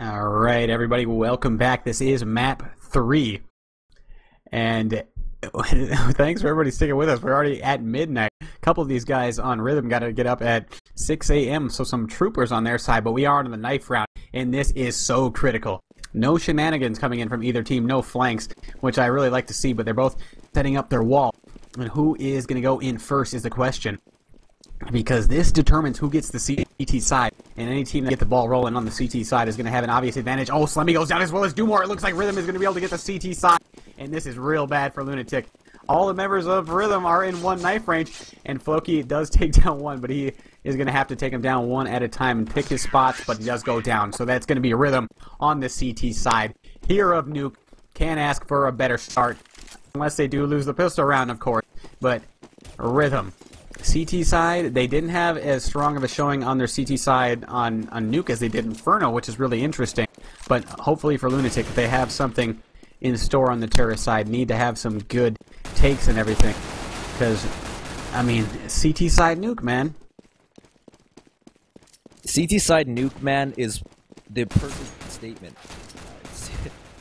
Alright, everybody, welcome back. This is map 3. And thanks for everybody sticking with us. We're already at midnight. A couple of these guys on Rhythm got to get up at 6 a.m., so some troopers on their side, but we are on the knife round, and this is so critical. No shenanigans coming in from either team, no flanks, which I really like to see, but they're both setting up their wall. And who is going to go in first is the question, because this determines who gets the CT side, and any team that gets the ball rolling on the CT side is going to have an obvious advantage. Oh, Slemmy goes down as well as Dumore. It looks like Rhythm is going to be able to get the CT side, and this is real bad for LunatiK. All the members of Rhythm are in one knife range, and Floki does take down one, but he is going to have to take him down one at a time and pick his spots, but he does go down. So that's going to be Rhythm on the CT side. Hero of Nuke can't ask for a better start, unless they do lose the pistol round, of course, but Rhythm. CT side, they didn't have as strong of a showing on their CT side on Nuke as they did Inferno, which is really interesting. But hopefully for LunatiK, if they have something in store on the terrorist side, need to have some good takes and everything. Because, I mean, CT side Nuke, man. CT side Nuke, man, is the perfect statement.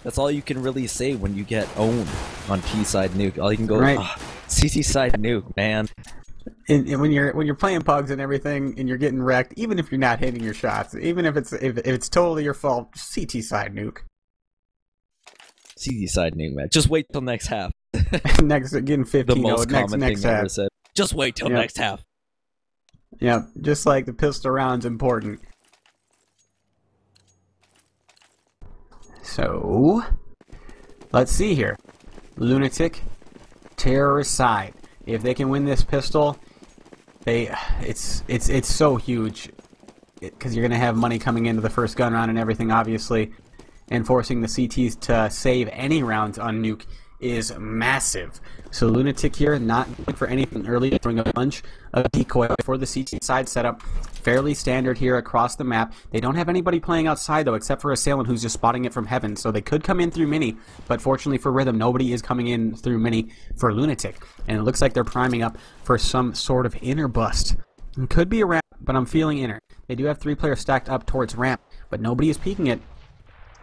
That's all you can really say when you get owned on T side Nuke. All you can go, right. Oh, CT side Nuke, man. And when you're playing pugs and everything, and you're getting wrecked, even if you're not hitting your shots, even if it's totally your fault, CT side Nuke. CT side Nuke, man. Just wait till next half. Next, getting 15. The most common next thing half. ever said. Just wait till next half. Yeah, just like the pistol round's important. So, let's see here. LunatiK, terrorist side. If they can win this pistol, it's so huge, because you're gonna have money coming into the first gun round and everything, obviously, and forcing the CTs to save any rounds on Nuke is massive. So LunatiK here, not going for anything early, throwing a bunch of decoy for the CT side setup. Fairly standard here across the map. They don't have anybody playing outside, though, except for Assailant, who's just spotting it from heaven. So they could come in through Mini, but fortunately for Rhythm, nobody is coming in through Mini for LunatiK. And it looks like they're priming up for some sort of inner bust. It could be a ramp, but I'm feeling inner. They do have 3 players stacked up towards ramp, but nobody is peeking it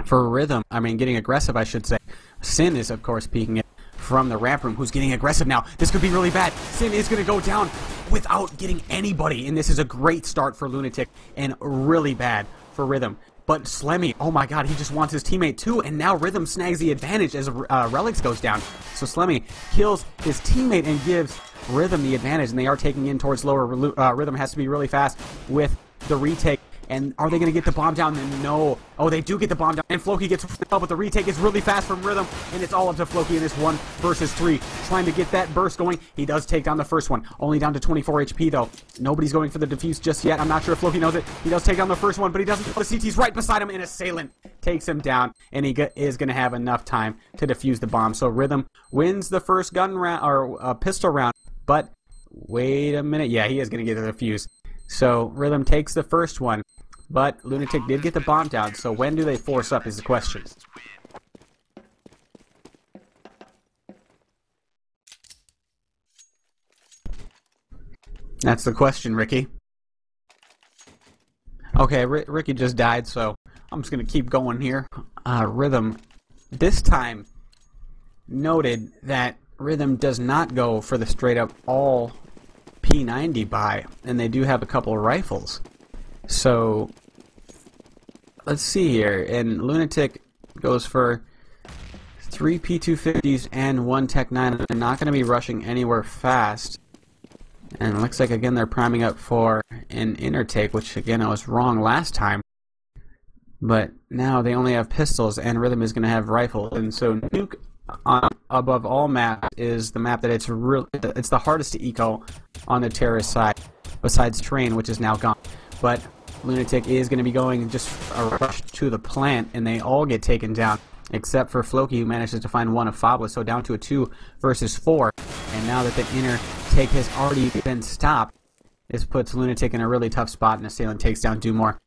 for Rhythm. I mean, getting aggressive, I should say. Sin is, of course, peeking it from the ramp room, who's getting aggressive now. This could be really bad. Sin is going to go down without getting anybody, and this is a great start for LunatiK and really bad for Rhythm. But Slemmy, oh my god, he just wants his teammate too, and now Rhythm snags the advantage as Relics goes down. So Slemmy kills his teammate and gives Rhythm the advantage, and they are taking in towards lower. Rhythm has to be really fast with the retake. And are they going to get the bomb down? No. Oh, they do get the bomb down. And Floki gets help, but the retake is really fast from Rhythm. And it's all up to Floki in this 1 versus 3. Trying to get that burst going. He does take down the first one. Only down to 24 HP, though. Nobody's going for the defuse just yet. I'm not sure if Floki knows it. He does take down the first one, but he doesn't. The CT's right beside him, and Assailant takes him down. And he is going to have enough time to defuse the bomb. So Rhythm wins the first gun round, or pistol round. But wait a minute. Yeah, he is going to get the defuse. So Rhythm takes the first one. But LunatiK did get the bomb down, so when do they force up is the question. That's the question, Ricky. Okay, Ricky just died, so I'm just going to keep going here. Rhythm, this time, noted that Rhythm does not go for the straight-up all P90 buy, and they do have a couple of rifles. So, let's see here, and LunatiK goes for 3 P250s and 1 Tech 9. They're not going to be rushing anywhere fast. And it looks like, again, they're priming up for an inner take, which, again, I was wrong last time. But now they only have pistols, and Rhythm is going to have rifles. And so Nuke, above all maps, is the map that it's the hardest to eco on the terrorist side, besides Train, which is now gone. But LunatiK is going to be going just a rush to the plant, and they all get taken down, except for Floki, who manages to find one of Fabla, so down to a 2 versus 4. And now that the inner take has already been stopped, this puts LunatiK in a really tough spot, and Assailant takes down Dumore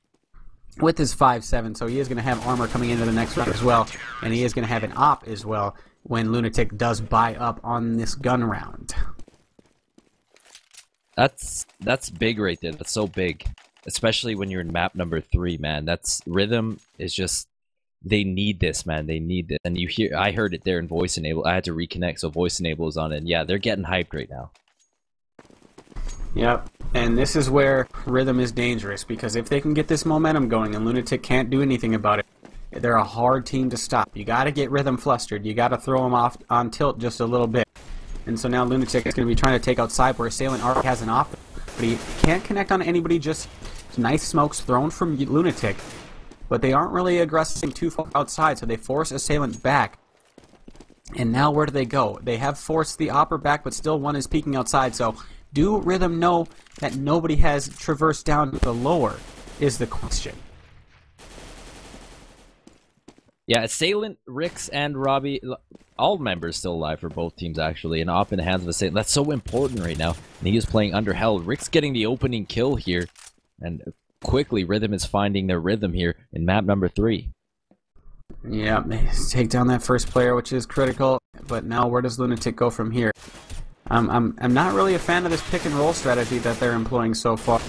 with his 5-7, so he is going to have armor coming into the next round as well, and he is going to have an op as well when LunatiK does buy up on this gun round. That's big right there. That's so big. especially when you're in map number 3, man. That's Rhythm is just, they need this, man. They need this. And you hear, I heard it there in voice enable. I had to reconnect, so voice enable is on it. And yeah, they're getting hyped right now. Yep, and this is where Rhythm is dangerous, because if they can get this momentum going and LunatiK can't do anything about it, they're a hard team to stop. You got to get Rhythm flustered. You got to throw him off on tilt just a little bit. And so now LunatiK is going to be trying to take outside where Assailant already has an off, but he can't connect on anybody. Just nice smokes thrown from LunatiK, but they aren't really aggressing too far outside, so they force Assailant back. And now where do they go? They have forced the Opper back, but still one is peeking outside, so do Rhythm know that nobody has traversed down to the lower, is the question. Yeah, Assailant, Ricks, and Robbie, all members still alive for both teams, actually, and off in the hands of Assailant. That's so important right now, and he is playing under hell. Ricks getting the opening kill here, and quickly Rhythm is finding their rhythm here in map number 3. Yeah, they take down that first player, which is critical, but now where does LunatiK go from here? I'm not really a fan of this pick and roll strategy that they're employing so far.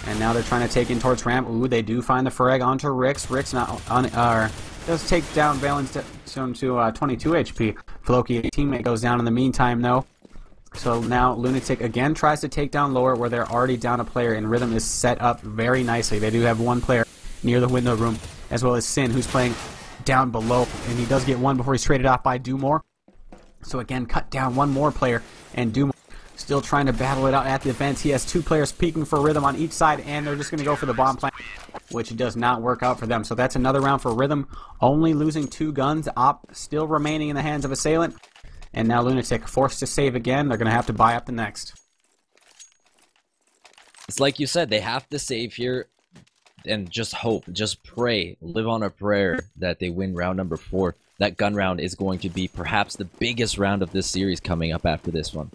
And now they're trying to take in towards ramp. Ooh, they do find the frag onto Ricks. Ricks not on, does take down Valen's to 22 HP. Floki, a teammate, goes down in the meantime though. So now LunatiK again tries to take down lower where they're already down a player, and Rhythm is set up very nicely. They do have one player near the window room, as well as Sin, who's playing down below, and he does get one before he's traded off by Dumore. So again, cut down one more player, and Dumore still trying to battle it out at the vents. He has 2 players peeking for Rhythm on each side, and they're just going to go for the bomb plant, which does not work out for them. So that's another round for Rhythm, only losing 2 guns. Op still remaining in the hands of Assailant, and now LunatiK forced to save again. They're going to have to buy up the next. It's like you said, they have to save here and just hope, just pray, live on a prayer that they win round number 4. That gun round is going to be perhaps the biggest round of this series coming up after this one.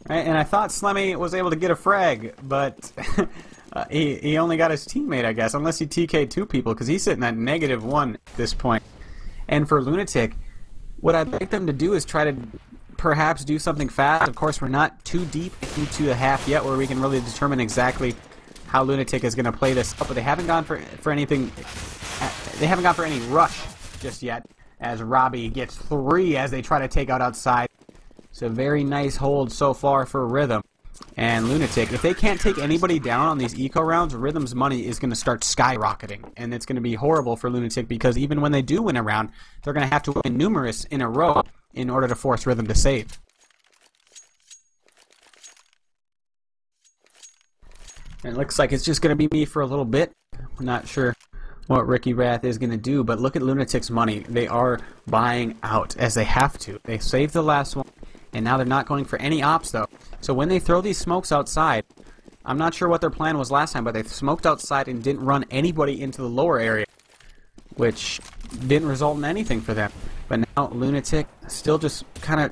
Right, and I thought Slemmy was able to get a frag, but he only got his teammate, I guess, unless he TK'd 2 people, because he's sitting at -1 at this point. And for LunatiK, what I'd like them to do is try to perhaps do something fast. Of course, we're not too deep into the half yet where we can really determine exactly how LunatiK is going to play this up, but they haven't gone for anything. They haven't gone for any rush just yet, as Robbie gets 3 as they try to take out outside. So very nice hold so far for Rhythm and LunatiK. If they can't take anybody down on these eco rounds, Rhythm's money is going to start skyrocketing, and it's going to be horrible for LunatiK, because even when they do win a round, they're going to have to win numerous in a row in order to force Rhythm to save. And it looks like it's just going to be me for a little bit. I'm not sure what RickyWrath is going to do, but look at LunatiK's money. They are buying out, as they have to. They saved the last one, and now they're not going for any ops, though. So when they throw these smokes outside, I'm not sure what their plan was last time, but they smoked outside and didn't run anybody into the lower area, which didn't result in anything for them. But now LunatiK still just kind of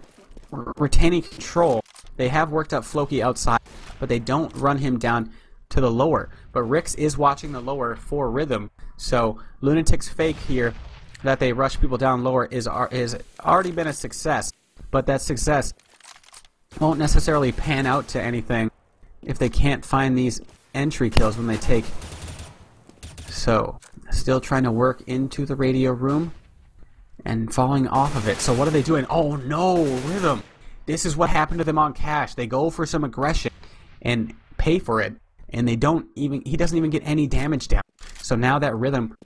retaining control. They have worked out Floki outside, but they don't run him down to the lower. But Ricks is watching the lower for Rhythm, so LunatiK's fake here that they rush people down lower is already been a success, but that success won't necessarily pan out to anything if they can't find these entry kills when they take. So still trying to work into the radio room and falling off of it. So what are they doing? Oh no, Rhythm! This is what happened to them on cash. They go for some aggression and pay for it, and they don't even, he doesn't even get any damage down. So now that Rhythm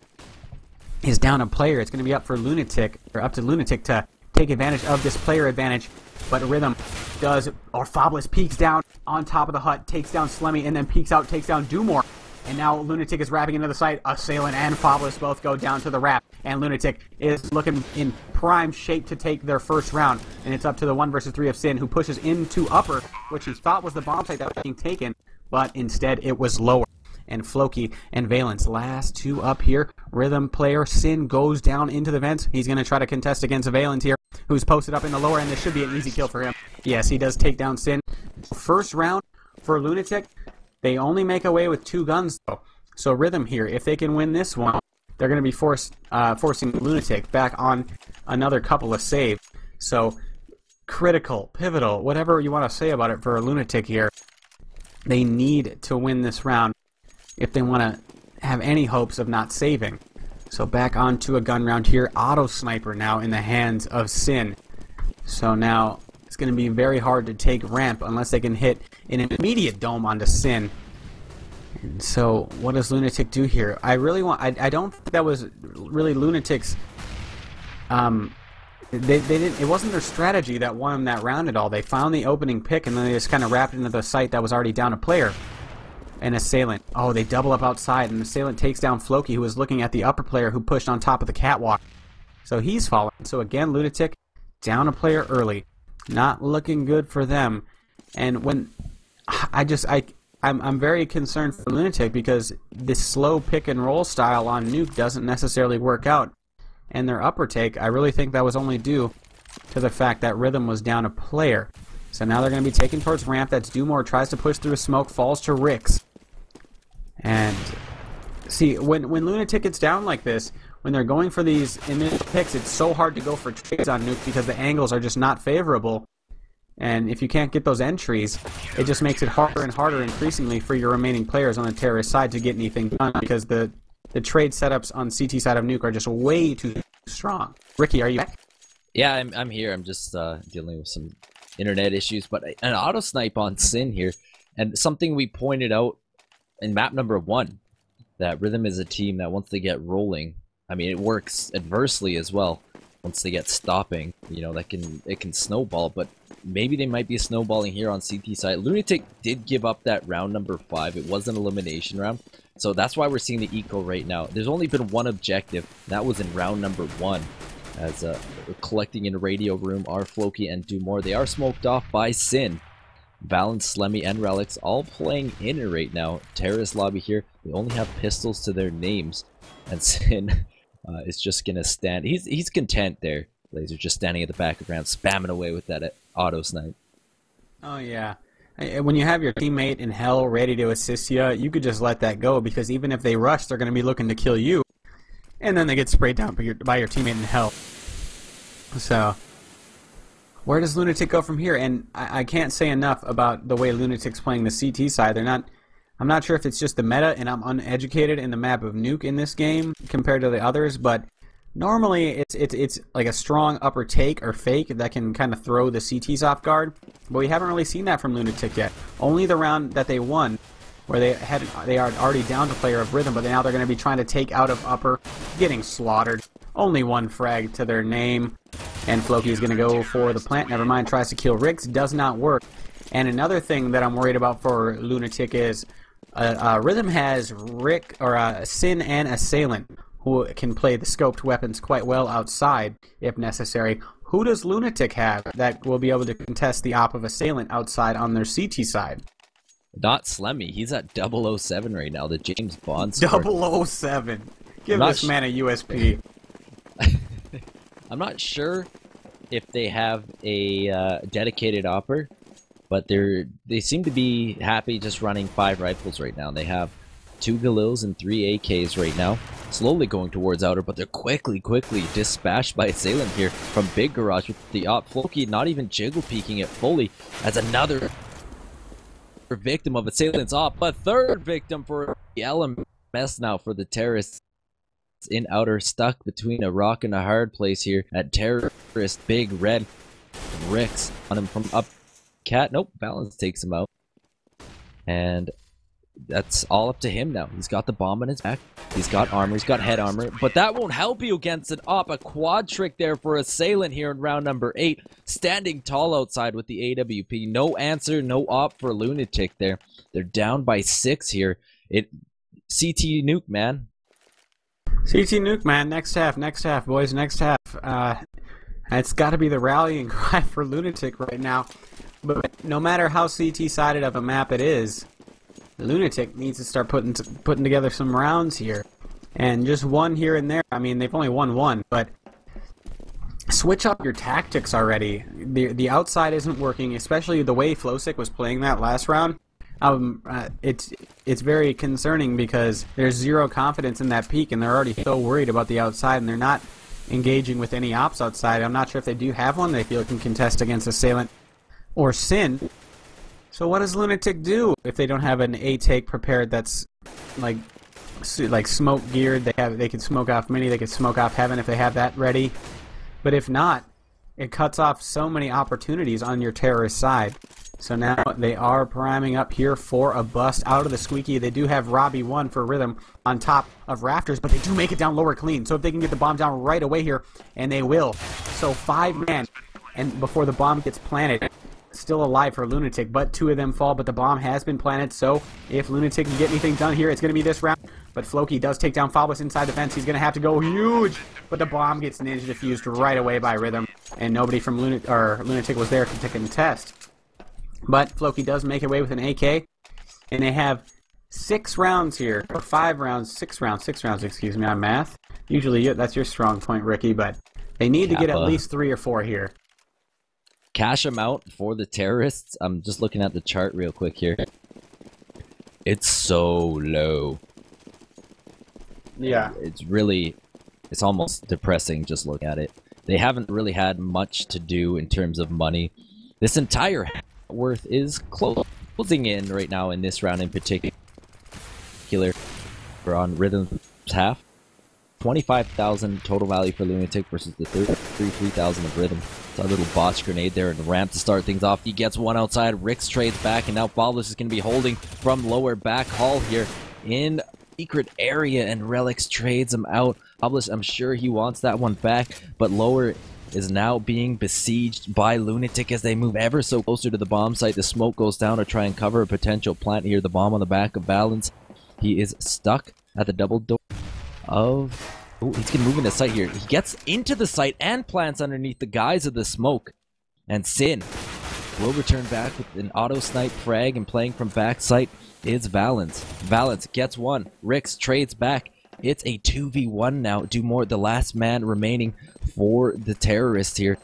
is down a player, it's going to be up for LunatiK, or up to LunatiK to take advantage of this player advantage. But Rhythm does, or Fabless peeks down on top of the hut, takes down Slemmy, and then peeks out, takes down Dumore. And now LunatiK is wrapping into the site. Assailant and Fabless both go down to the wrap, and LunatiK is looking in prime shape to take their first round. And it's up to the 1 versus 3 of Sin, who pushes into upper, which he thought was the bomb site that was being taken, but instead it was lower. And Floki and Valence, last 2 up here. Rhythm player Sin goes down into the vents. He's going to try to contest against Valence here, who's posted up in the lower, and this should be an easy kill for him. Yes, he does take down Sin. First round for LunatiK. They only make away with 2 guns, though. So Rhythm here, if they can win this one, they're going to be forcing LunatiK back on another couple of saves. So critical, pivotal, whatever you want to say about it for LunatiK here. They need to win this round if they want to have any hopes of not saving. So back onto a gun round here. Auto sniper now in the hands of Sin. So now it's going to be very hard to take ramp unless they can hit an immediate dome onto Sin. And so what does LunatiK do here? I don't think that was really LunatiK's. They didn't. It wasn't their strategy that won them that round at all. They found the opening pick and then they just kind of wrapped into the site that was already down a player. An assailant. Oh, they double up outside, and the assailant takes down Floki, who was looking at the upper player who pushed on top of the catwalk. So he's fallen. So again, LunatiK down a player early. Not looking good for them. And when I'm very concerned for LunatiK because this slow pick and roll style on Nuke doesn't necessarily work out. And their upper take, I really think that was only due to the fact that Rhythm was down a player. So now they're going to be taken towards ramp. That's Dumore, tries to push through a smoke, falls to Ricks. And see, when LunatiK gets down like this, when they're going for these initial picks, it's so hard to go for trades on Nuke because the angles are just not favorable. And if you can't get those entries, it just makes it harder and harder increasingly for your remaining players on the terrorist side to get anything done because the trade setups on CT side of Nuke are just way too strong. Ricky, are you back? Yeah, I'm here. I'm just dealing with some internet issues, but an auto snipe on Sin here, and something we pointed out in map number 1, that Rhythm is a team that once they get rolling, I mean, it works adversely as well. Once they get stopping, you know, it can snowball, but maybe they might be snowballing here on CT side. LunatiK did give up that round number 5. It was an elimination round, so that's why we're seeing the eco right now. There's only been one objective, and that was in round number 1. As collecting in a radio room are Floki and Dumore. They are smoked off by Sin. Valence, Slemmy, and Relics all playing in it right now. Terrorist lobby here. They only have pistols to their names. And Sin is just going to stand. He's content there. Laser just standing at the back of the ground, spamming away with that auto snipe. Oh, yeah. When you have your teammate in hell ready to assist you, you could just let that go because even if they rush, they're going to be looking to kill you. And then they get sprayed down by your teammate in hell. So, where does LunatiK go from here? And I can't say enough about the way LunatiK's playing the CT side. I'm not sure if it's just the meta and I'm uneducated in the map of Nuke in this game compared to the others, but normally it's like a strong upper take or fake that can kind of throw the CTs off guard. But we haven't really seen that from LunatiK yet. Only the round that they won, where they are already down to player of Rhythm, but now they're going to be trying to take out of upper, getting slaughtered. Only one frag to their name, and Floki is going to go for the plant. Never mind, tries to kill Ricks, does not work. And another thing that I'm worried about for LunatiK is Rhythm has Sin and Assailant, who can play the scoped weapons quite well outside if necessary. Who does LunatiK have that will be able to contest the op of Assailant outside on their CT side? Not Slemmy. He's at 007 right now, the James Bond score. 007. Give this man a USP. I'm not sure if they have a dedicated opper, but they seem to be happy just running 5 rifles right now. They have 2 Galils and 3 AKs right now, slowly going towards outer, but they're quickly dispatched by Assailant here from Big Garage with the op. Floki not even jiggle peeking it fully as another victim of Assailant's op, but third victim for the LMS now for the terrorists in outer, stuck between a rock and a hard place here at terrorist Big Red. Ricks on him from up. Cat, nope, Balance takes him out. And that's all up to him now. He's got the bomb on his back. He's got armor. He's got head armor. But that won't help you against an op. A quad trick there for Assailant here in round number 8. Standing tall outside with the AWP. No answer, no op for LunatiK there. They're down by 6 here. CT Nuke, man. CT Nuke, man. Next half, boys, next half. It's got to be the rallying cry for LunatiK right now. But no matter how CT-sided of a map it is, LunatiK needs to start putting together some rounds here. And just one here and there. I mean, they've only won one, but switch up your tactics already. The outside isn't working, especially the way Flowsick was playing that last round. It's very concerning because there's zero confidence in that peak, and they're already so worried about the outside, and they're not engaging with any ops outside. I'm not sure if they do have one they feel can contest against Assailant or Sin. So what does LunatiK do if they don't have an A take prepared that's like smoke geared? They could smoke off Mini, they could smoke off Heaven if they have that ready. But if not, it cuts off so many opportunities on your terrorist side. So now they are priming up here for a bust out of the Squeaky. They do have Robbie 1 for Rhythm on top of Rafters, but they do make it down lower clean. So if they can get the bomb down right away here, and they will. So 5-man, and before the bomb gets planted, still alive for LunatiK, but 2 of them fall, but the bomb has been planted. So if LunatiK can get anything done here, it's going to be this round. But Floki does take down Fabulous inside the fence. He's going to have to go huge, but the bomb gets ninja diffused right away by Rhythm, and nobody from LunatiK was there to contest. But Floki does make away with an AK, and they have 6 rounds here, or 5 rounds, 6 rounds, excuse me, on math. Usually that's your strong point, Ricky, but they need to get at least 3 or 4 here. Cash amount for the terrorists. I'm just looking at the chart real quick here. It's so low. Yeah. It's almost depressing just look at it. They haven't really had much to do in terms of money. This entire worth is closing in right now in this round in particular. We're on Rhythm's half. 25,000 total value for LunatiK versus the 33,000 of Rhythm. It's a little botch grenade there and ramp to start things off. He gets one outside. Ricks trades back, and now Fabulous is going to be holding from lower back hall here in secret area, and Relics trades him out. Fabulous, I'm sure he wants that one back, but lower is now being besieged by LunatiK as they move ever so closer to the bomb site. The smoke goes down to try and cover a potential plant here. The bomb on the back of Balance. He is stuck at the double door of... Oh, he's going to move into sight here. He gets into the site and plants underneath the guise of the smoke. And Sin will return back with an auto-snipe frag, and playing from back sight is Valence. Valence gets one. Ricks trades back. It's a 2v1 now. Do more. The last man remaining for the terrorist here.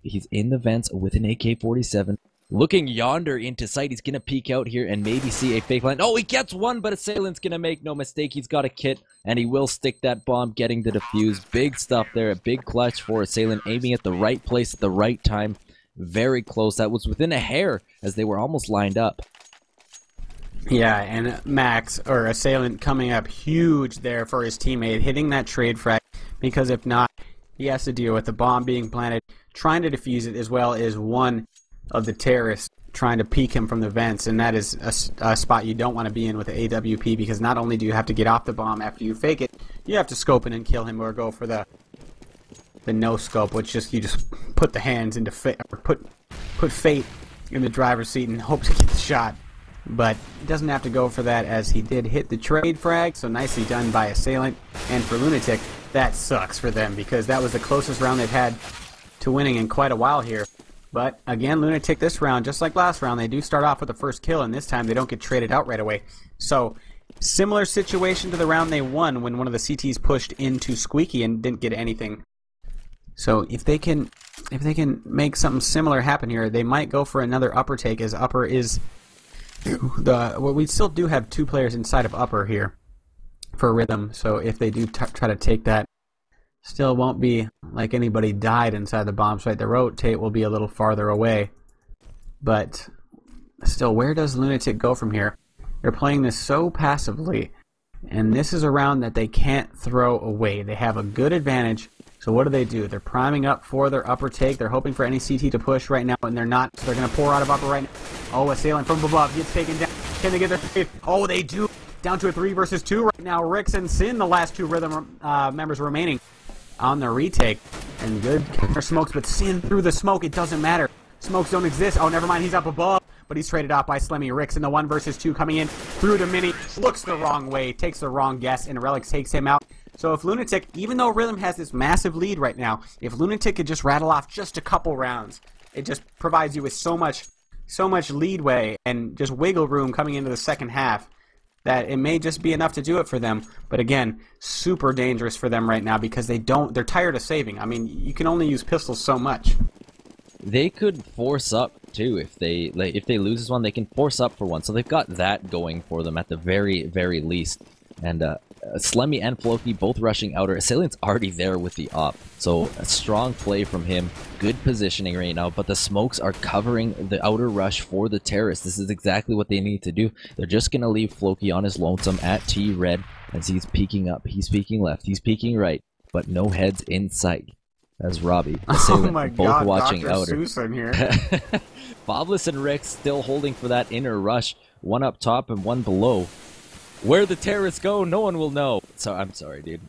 He's in the vents with an AK-47. Looking yonder into sight. He's going to peek out here and maybe see a fake line. Oh, he gets one, but Assailant's going to make no mistake. He's got a kit, and he will stick that bomb, getting the defuse. Big stuff there. A big clutch for Assailant, aiming at the right place at the right time. Very close. That was within a hair as they were almost lined up. Yeah, and Max, or Assailant, coming up huge there for his teammate, hitting that trade frag, because if not, he has to deal with the bomb being planted, trying to defuse it, as well as one of the terrorists trying to peek him from the vents, and that is a spot you don't want to be in with the AWP, because not only do you have to get off the bomb after you fake it, you have to scope it and kill him, or go for the no scope, which you just put the hands into put fate in the driver's seat and hope to get the shot. But he doesn't have to go for that, as he did hit the trade frag, so nicely done by Assailant. And for LunatiK, that sucks for them, because that was the closest round they've had to winning in quite a while here. But again, LunatiK this round, just like last round, they do start off with the first kill, and this time they don't get traded out right away. So similar situation to the round they won when one of the CTs pushed into Squeaky and didn't get anything. So if they can make something similar happen here, they might go for another upper take, as upper is we still do have 2 players inside of upper here for Rhythm. So if they do try to take that, still won't be like anybody died inside the bomb site. The rotate will be a little farther away. But still, where does LunatiK go from here? They're playing this so passively, and this is a round that they can't throw away. They have a good advantage. So what do? They're priming up for their upper take. They're hoping for any CT to push right now, and they're not. So they're going to pour out of upper right now. Oh, Assailant from above gets taken down. Can they get their trade? Oh, they do. Down to a 3 versus 2 right now. Ricks and Sin, the last 2 Rhythm members remaining on the retake. And good counter smokes, but Sin through the smoke. It doesn't matter. Smokes don't exist. Oh, never mind. He's up above. But he's traded off by Slemmy. Ricks in the 1 versus 2 coming in through the Mini. Looks the wrong way. Takes the wrong guess, and Relics takes him out. So if LunatiK, even though Rhythm has this massive lead right now, if LunatiK could just rattle off just a couple rounds, it just provides you with so much leadway and just wiggle room coming into the second half that it may just be enough to do it for them. But again, super dangerous for them right now, because they're tired of saving. I mean, you can only use pistols so much. They could force up too if they lose this one. They can force up for one, so they've got that going for them at the very least. And Slemmy and Floki both rushing outer. Assailant's already there with the op, so a strong play from him. Good positioning right now, but the smokes are covering the outer rush for the terrorists. This is exactly what they need to do. They're just going to leave Floki on his lonesome at T-Red as he's peeking up. He's peeking left. He's peeking right, but no heads in sight. As Robbie, Assailant, oh my both God, watching Dr. outer. Seuss in here. Bobless and Rick still holding for that inner rush. One up top and one below. Where the terrorists go, no one will know. So I'm sorry, dude.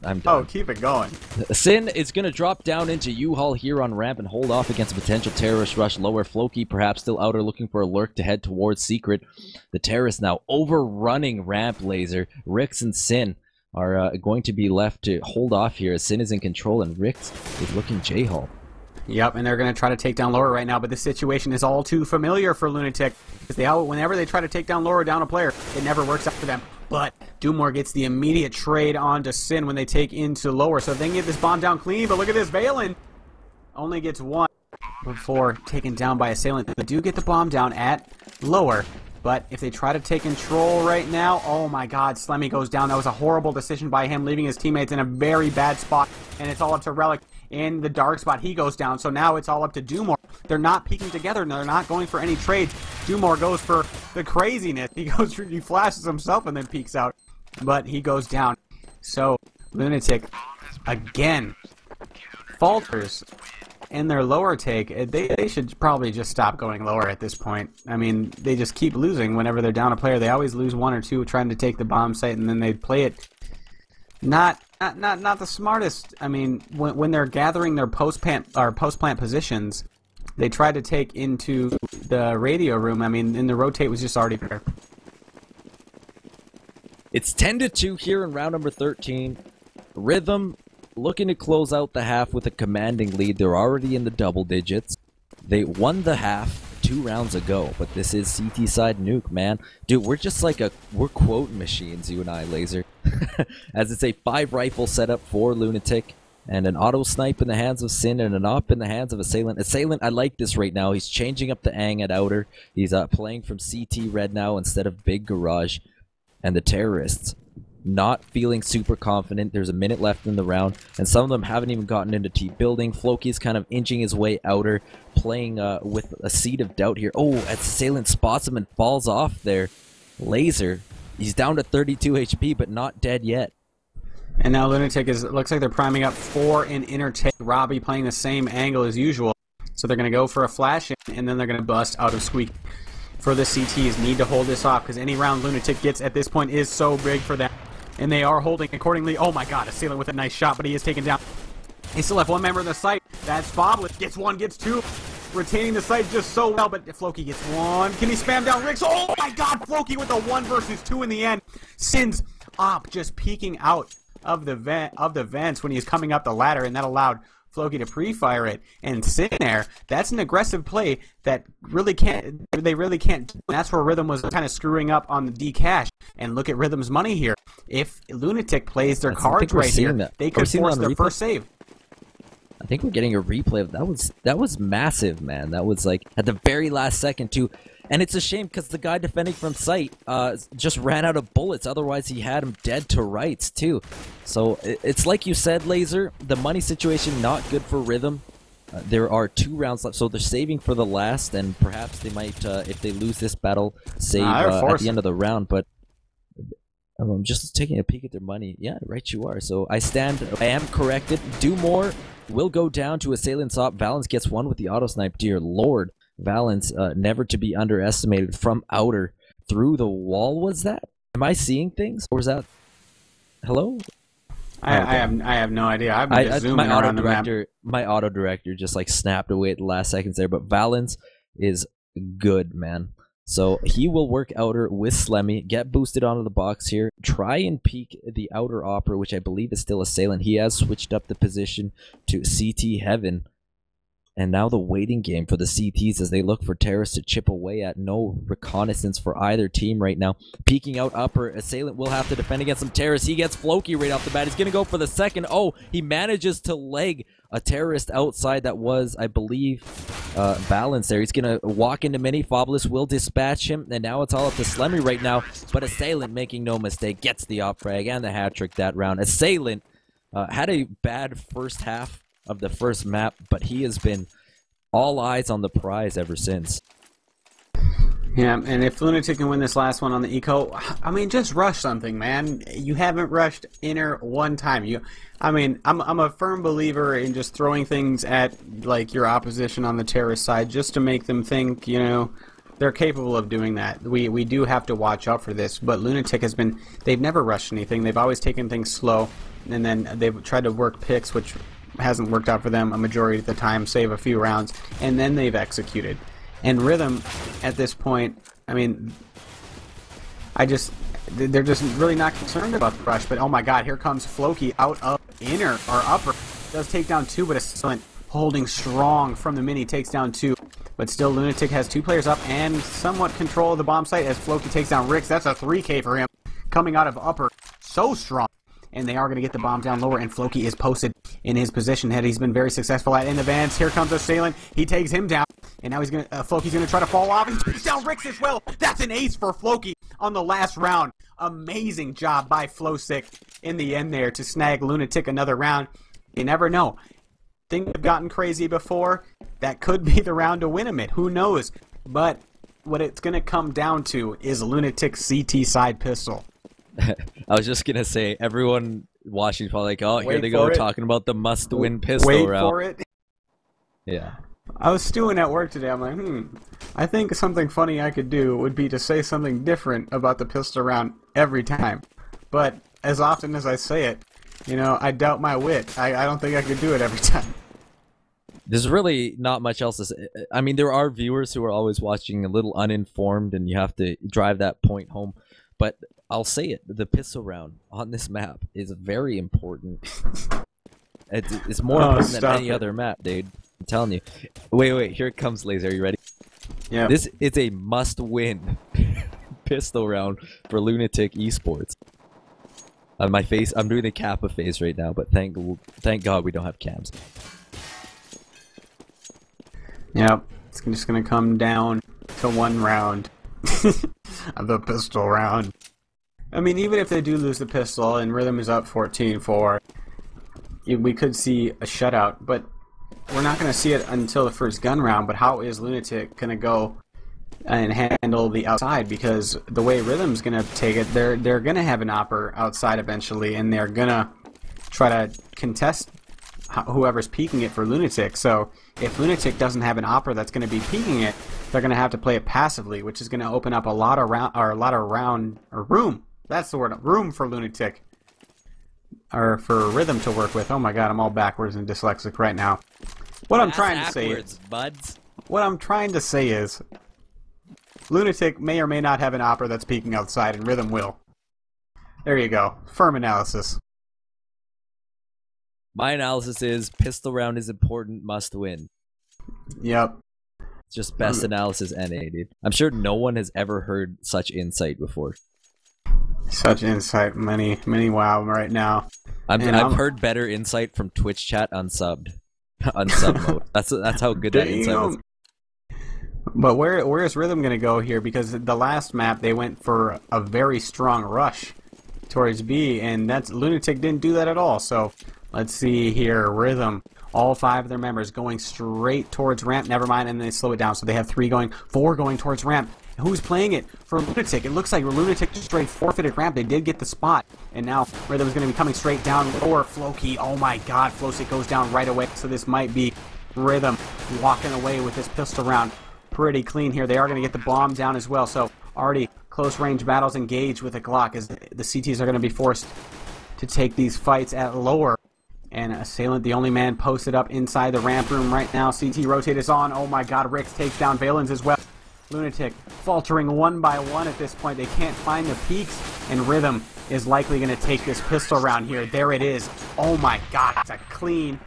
I'm done. Oh, keep it going. Sin is going to drop down into U-Haul here on ramp and hold off against a potential terrorist rush. Lower Floki perhaps still outer looking for a lurk to head towards Secret. The terrorists now overrunning ramp Laser. Rix and Sin are going to be left to hold off here as Sin is in control and Rix is looking J-Hall. Yep, and they're going to try to take down Lower right now, but this situation is all too familiar for LunatiK, because whenever they try to take down Lower down a player, it never works out for them. But Dumore gets the immediate trade onto Sin when they take into Lower, so they can get this bomb down clean, but look at this, Valen only gets one before taken down by Assailant. They do get the bomb down at Lower, but if they try to take control right now, oh my God, Slemmy goes down. That was a horrible decision by him, leaving his teammates in a very bad spot, and it's all up to Relic. In the dark spot, he goes down, so now it's all up to Dumore. They're not peeking together, and they're not going for any trades. Dumore goes for the craziness. He flashes himself and then peeks out, but he goes down. So LunatiK again falters in their lower take. They should probably just stop going lower at this point. I mean, they just keep losing whenever they're down a player. They always lose one or two trying to take the bomb site, and then they play it not the smartest. I mean, when they're gathering their post plant positions, they try to take into the radio room. I mean, and the rotate was just already there. It's 10-2 here in round number 13. Rhythm looking to close out the half with a commanding lead. They're already in the double digits. They won the half 2 rounds ago, but this is CT side nuke, man. Dude, we're just like we're quote machines, you and I, Laser. As it's a 5 rifle setup for LunatiK, and an auto snipe in the hands of Sin and an op in the hands of Assailant. Assailant, I like this right now. He's changing up the ang at outer. He's playing from CT red now instead of big garage. And the terrorists not feeling super confident. There's a minute left in the round, and some of them haven't even gotten into T building. Floki's kind of inching his way outer, playing with a seed of doubt here. Oh, as Assailant spots him and falls off there. Laser, he's down to 32 HP, but not dead yet. And now LunatiK looks like they're priming up for an inner take. Robbie playing the same angle as usual. So they're going to go for a flash in, and then they're going to bust out of Squeak. For the CTs, need to hold this off, because any round LunatiK gets at this point is so big for them. And they are holding accordingly. Oh my God, Assailant with a nice shot, but he is taken down. They still have one member of the site. That's Bobless. Gets one, gets two. Retaining the site just so well, but Floki gets one. Can he spam down Rix? Oh my God, Floki with the 1 versus 2 in the end. Sin's op just peeking out of the vents when he's coming up the ladder, and that allowed Floki to pre-fire it and sit there. That's an aggressive play that they really can't do. That's where Rhythm was kind of screwing up on the D-Cash. And look at Rhythm's money here. If LunatiK plays their cards right here, they could force their first save. I think we're getting a replay of that was massive, man. That was like at the very last second too. And it's a shame because the guy defending from sight just ran out of bullets. Otherwise, he had him dead to rights, too. So, it's like you said, Laser. The money situation, not good for Rhythm. There are 2 rounds left, so they're saving for the last. And perhaps they might, if they lose this battle, save at the end of the round. But I'm just taking a peek at their money. Yeah, right you are. So, I am corrected. Dumore will go down to Assailant's op. Valence gets one with the auto snipe. Dear Lord. Valence, never to be underestimated from outer through the wall. Was that? Am I seeing things, or was that? Hello? I have no idea. I've been just zooming around the map. My auto director just like snapped away at the last seconds there. But Valence is good, man. So he will work outer with Slemmy, get boosted onto the box here, try and peek the outer opera, which I believe is still Assailant. He has switched up the position to CT Heaven. And now the waiting game for the CTs as they look for terrorists to chip away at. No reconnaissance for either team right now. Peeking out upper, Assailant will have to defend against some terrorists. He gets Floki right off the bat. He's going to go for the second. Oh, he manages to leg a terrorist outside that was, I believe, balanced there. He's going to walk into Mini. Fobulous will dispatch him, and now it's all up to Slemmy right now. But Assailant, making no mistake, gets the op frag and the hat trick that round. Assailant had a bad first half of the first map, but he has been all eyes on the prize ever since. Yeah, and if LunatiK can win this last one on the eco, I mean, just rush something, man. You haven't rushed inner one time. I mean, I'm a firm believer in just throwing things at, like, your opposition on the terrorist side just to make them think, you know, they're capable of doing that. We do have to watch out for this, but LunatiK has been, they've never rushed anything. They've always taken things slow, and then they've tried to work picks, which hasn't worked out for them a majority of the time, save a few rounds, and then they've executed. And Rhythm, at this point, I mean, they're just really not concerned about the rush, but oh my god, here comes Floki out of inner, or upper. Does take down 2, but Assailant holding strong from the Mini, takes down 2. But still, LunatiK has 2 players up and somewhat control of the bomb site as Floki takes down Ricks. That's a 3K for him, coming out of upper, so strong. And they are going to get the bomb down lower, and Floki is posted in his position that he's been very successful at in advance. Here comes Assailant. He takes him down, and now he's going to Floki's going to try to fall off. He takes down Ricks as well. That's an ace for Floki on the last round. Amazing job by Flosick in the end there to snag LunatiK another round. You never know. Things have gotten crazy before. That could be the round to win him it. Who knows? But what it's going to come down to is LunatiK's CT side pistol. I was just gonna say, everyone watching probably like, oh, here Wait they go for it. talking about the must-win pistol Wait round. for it. Yeah. I was stewing at work today. I'm like, I think something funny I could do would be to say something different about the pistol round every time. But as often as I say it, you know, I doubt my wit. I don't think I could do it every time. There's really not much else to say. I mean, there are viewers who are always watching a little uninformed, and you have to drive that point home. But I'll say it, the pistol round on this map is very important. It's more important than any other map, dude. I'm telling you. Wait, here it comes, Laser. Are you ready? Yeah. This is a must-win pistol round for LunatiK Esports. My face, I'm doing the Kappa face right now, but thank God we don't have cams. Yep, it's just gonna come down to one round. The pistol round. I mean, even if they do lose the pistol and Rhythm is up 14-4, we could see a shutout, but we're not going to see it until the first gun round. But how is LunatiK going to go and handle the outside? Because the way Rhythm's going to take it, they're going to have an opper outside eventually, and they're going to try to contest whoever's peeking it for LunatiK. So if LunatiK doesn't have an opper that's going to be peeking it, they're going to have to play it passively, which is going to open up a lot of room. That's the word, room for LunatiK, or for Rhythm to work with. Oh my god, I'm all backwards and dyslexic right now. What I'm trying to say is, what I'm trying to say is, LunatiK may or may not have an opper that's peeking outside, and Rhythm will. There you go. Firm analysis. My analysis is pistol round is important, must win. Yep. It's just best analysis NA, dude. I'm sure no one has ever heard such insight before. Such insight, many wow right now. I've heard better insight from Twitch chat unsubbed. Unsub mode. That's how good that insight was. But where is Rhythm gonna go here? Because the last map they went for a very strong rush towards B, and that's LunatiK didn't do that at all. So let's see here, Rhythm. All 5 of their members going straight towards ramp. Never mind, and then they slow it down. So they have 4 going towards ramp. Who's playing it for LunatiK? It looks like LunatiK just straight forfeited ramp. They did get the spot, and now Rhythm is going to be coming straight down lower. Floki, oh my god, Flosick goes down right away. So this might be Rhythm walking away with this pistol round pretty clean here. They are going to get the bomb down as well. So already close range battles engaged with a Glock as the CTs are going to be forced to take these fights at lower. And Assailant, the only man posted up inside the ramp room right now. CT rotate is on. Oh my god, Ricks takes down Valens as well. LunatiK faltering one by one at this point. They can't find the peaks, and Rhythm is likely going to take this pistol round here. There it is. Oh my god, it's a clean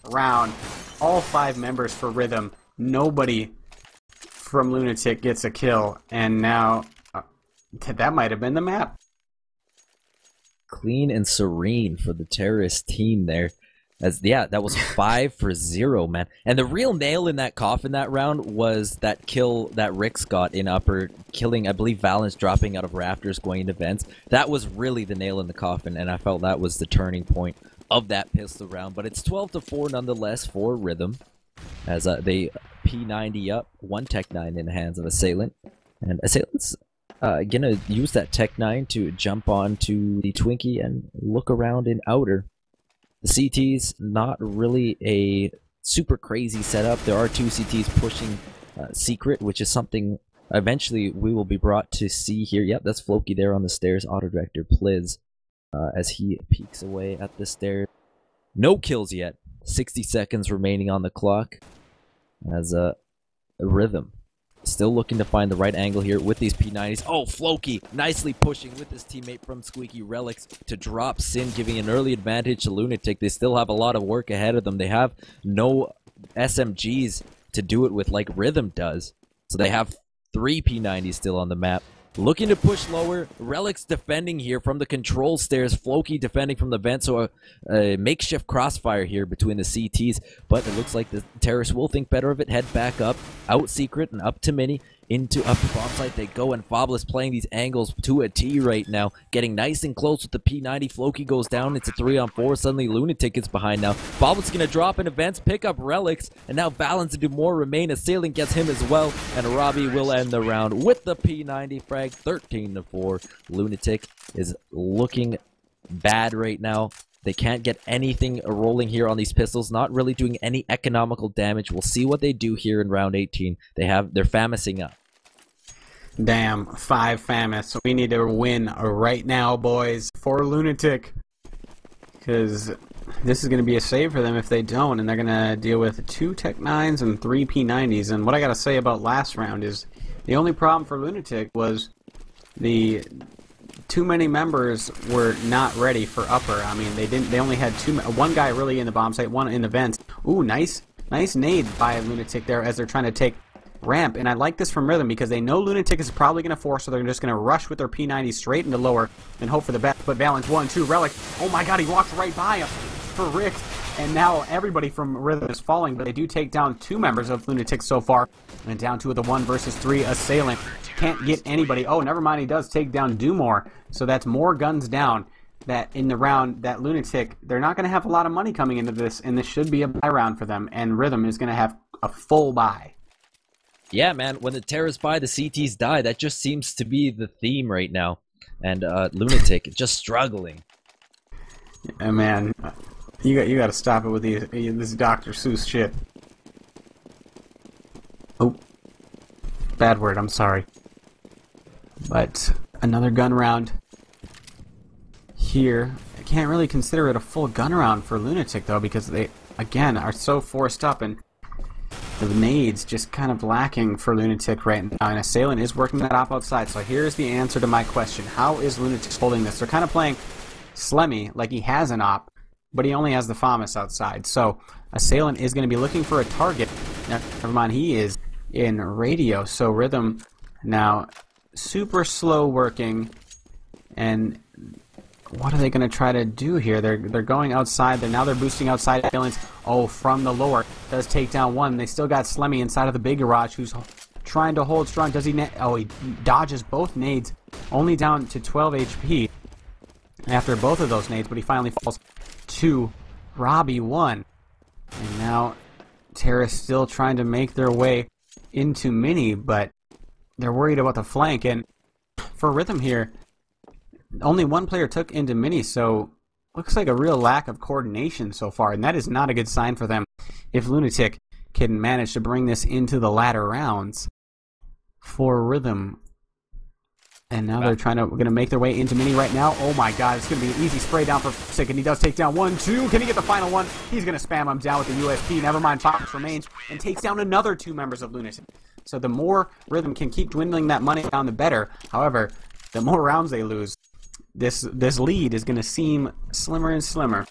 round all 5 members for Rhythm. Nobody from LunatiK gets a kill, and now that might have been the map. Clean and serene for the terrorist team there. Yeah, that was 5 for 0, man. And the real nail in that coffin that round was that kill that Ricks got in upper, killing, I believe, Valence dropping out of rafters going into vents. That was really the nail in the coffin, and I felt that was the turning point of that pistol round. But it's 12-4 nonetheless for Rhythm, as they P90 up, 1 Tech 9 in the hands of Assailant. And Assailant's gonna use that Tech 9 to jump onto the Twinkie and look around in outer. The CT's not really a super crazy setup. There are 2 CTs pushing Secret, which is something eventually we will be brought to see here. Yep, that's Floki there on the stairs. Auto Director Pliz as he peeks away at the stairs. No kills yet. 60 seconds remaining on the clock as Rhythm still looking to find the right angle here with these P90s. Oh, Floki nicely pushing with his teammate from Squeaky Relics to drop Sin, giving an early advantage to LunatiK. They still have a lot of work ahead of them. They have no SMGs to do it with like Rhythm does. So they have 3 P90s still on the map. Looking to push lower. Relics defending here from the control stairs. Floki defending from the vent. So a makeshift crossfire here between the CTs. But it looks like the terrorists will think better of it. Head back up. Out Secret and up to Mini. Into upper bomb site they go, and Fabulous playing these angles to a T right now, getting nice and close with the P90. Floki goes down, it's a 3-on-4. Suddenly LunatiK is behind now. Fabulous gonna drop in events, pick up Relics, and now Valence and Dumore remain. Assailant gets him as well, and Robbie will end the round with the P90 frag, 13-4. LunatiK is looking bad right now. They can't get anything rolling here on these pistols, not really doing any economical damage. We'll see what they do here in round 18. They're famising up. Damn, 5 FAMAS. We need to win right now, boys, for LunatiK. Because this is going to be a save for them if they don't, and they're going to deal with 2 Tech 9s and 3 P90s. And what I got to say about last round is the only problem for LunatiK was too many members were not ready for upper. I mean, they only had 1 guy really in the bomb site, 1 in the vents. Ooh, nice nade by LunatiK there as they're trying to take ramp. And I like this from Rhythm because they know LunatiK is probably going to force, so they're just going to rush with their P90 straight into lower and hope for the best. But Valence 1, 2, Relic. Oh my god, he walked right by him for Rick. And now everybody from Rhythm is falling, but they do take down 2 members of LunatiK so far. And down to the 1 versus 3 Assailant. Can't get anybody. Oh, never mind, he does take down Dumore. So that's more guns down. That in the round that LunatiK, they're not going to have a lot of money coming into this, and this should be a buy round for them. And Rhythm is going to have a full buy. Yeah, man, when the terrorists buy, the CTs die. That just seems to be the theme right now. And LunatiK just struggling. Yeah, man, you got to stop it with this Dr. Seuss shit. Oh, bad word, I'm sorry. But another gun round here. I can't really consider it a full gun round for LunatiK though, because they again are so forced up, and the nades just kind of lacking for LunatiK right now. And Assailant is working that op outside. So here's the answer to my question: how is LunatiK holding this? They're kind of playing Slemmy like he has an op, but he only has the FAMAS outside. So Assailant is going to be looking for a target. Never mind, he is in radio. So Rhythm now super slow working, and what are they going to try to do here? They're going outside. They're boosting outside. Oh, from the lower does take down 1. They still got Slemmy inside of the big garage, who's trying to hold strong. Does he? Oh, he dodges both nades, only down to 12 HP after both of those nades. But he finally falls to Robbie 1, and now Terra's still trying to make their way into Mini, but they're worried about the flank. And for Rhythm here, only 1 player took into Mini, so looks like a real lack of coordination so far, and that is not a good sign for them if LunatiK can manage to bring this into the latter rounds for Rhythm. And now they're going to make their way into Mini right now. Oh my god, it's going to be an easy spray down for Sick, and he does take down 1, 2. Can he get the final one? He's going to spam him down with the USP. Never mind, Fox remains and takes down another 2 members of LunatiK. So the more Rhythm can keep dwindling that money down, the better. However, the more rounds they lose, this lead is going to seem slimmer and slimmer.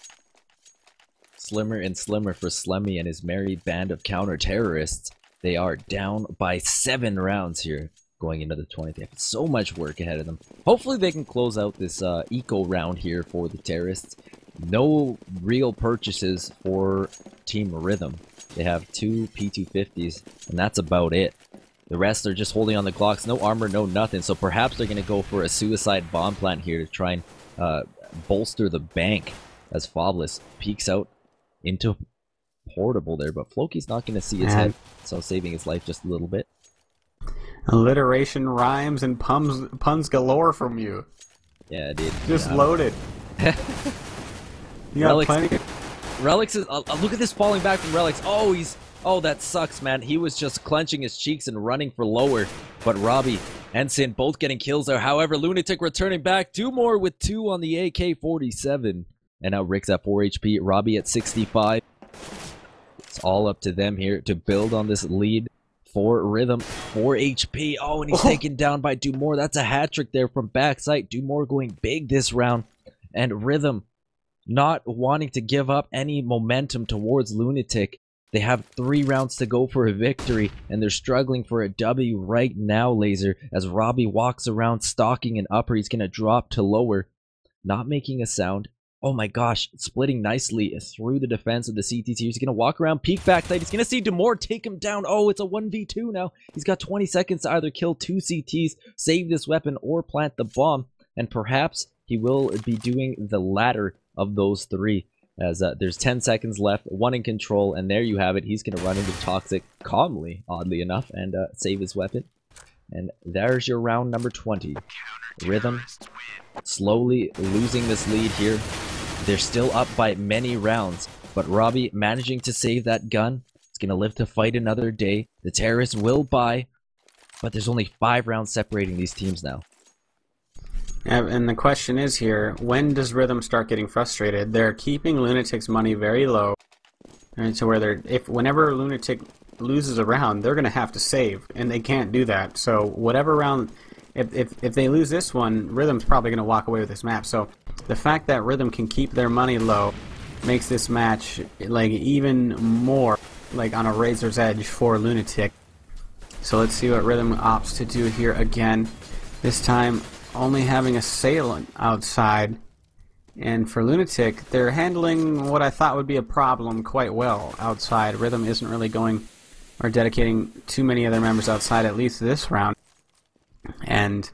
slimmer and slimmer for Slemmy and his merry band of counter-terrorists. They are down by 7 rounds here going into the 20th. They have so much work ahead of them. Hopefully they can close out this eco round here for the terrorists. No real purchases for Team Rhythm. They have 2 P250s, and that's about it. The rest are just holding on the Glocks. No armor, no nothing. So perhaps they're going to go for a suicide bomb plant here to try and bolster the bank as Fabless peeks out into portable there. But Floki's not going to see his head, so saving his life just a little bit. Alliteration, rhymes, and puns galore from you. Yeah, dude. Just loaded. You got plenty. Relics is... look at this falling back from Relics. Oh, oh, that sucks, man. He was just clenching his cheeks and running for lower. But Robbie and Sin both getting kills there. However, LunatiK returning back. 2 more with 2 on the AK-47. And now Rick's at 4 HP. Robbie at 65. It's all up to them here to build on this lead for Rhythm. 4 HP. Oh, and he's taken down by Dumore. That's a hat trick there from backside. Dumore going big this round. And Rhythm not wanting to give up any momentum towards LunatiK. They have 3 rounds to go for a victory, and they're struggling for a W right now, Laser, as Robbie walks around stalking an upper. He's going to drop to lower, not making a sound. Oh my gosh, splitting nicely through the defense of the CTs here. He's going to walk around, peek backside. He's going to see Dumore take him down. Oh, it's a 1v2 now. He's got 20 seconds to either kill 2 CTs, save this weapon, or plant the bomb. And perhaps he will be doing the latter of those 3. As there's 10 seconds left, 1 in control, and there you have it. He's going to run into Toxic calmly, oddly enough, and save his weapon. And there's your round number 20. Rhythm slowly losing this lead here. They're still up by many rounds, but Robbie managing to save that gun. It's going to live to fight another day. The terrorists will buy, but there's only 5 rounds separating these teams now. And the question is here, when does Rhythm start getting frustrated? They're keeping LunatiK's money very low, and so whenever LunatiK loses a round, they're going to have to save, and they can't do that. So whatever round, if they lose this one, Rhythm's probably going to walk away with this map. So the fact that Rhythm can keep their money low makes this match like even more like on a razor's edge for LunatiK. So let's see what Rhythm opts to do here again. This time only having Assailant outside, and for LunatiK, they're handling what I thought would be a problem quite well outside. Rhythm isn't really going or dedicating too many of their members outside, at least this round. And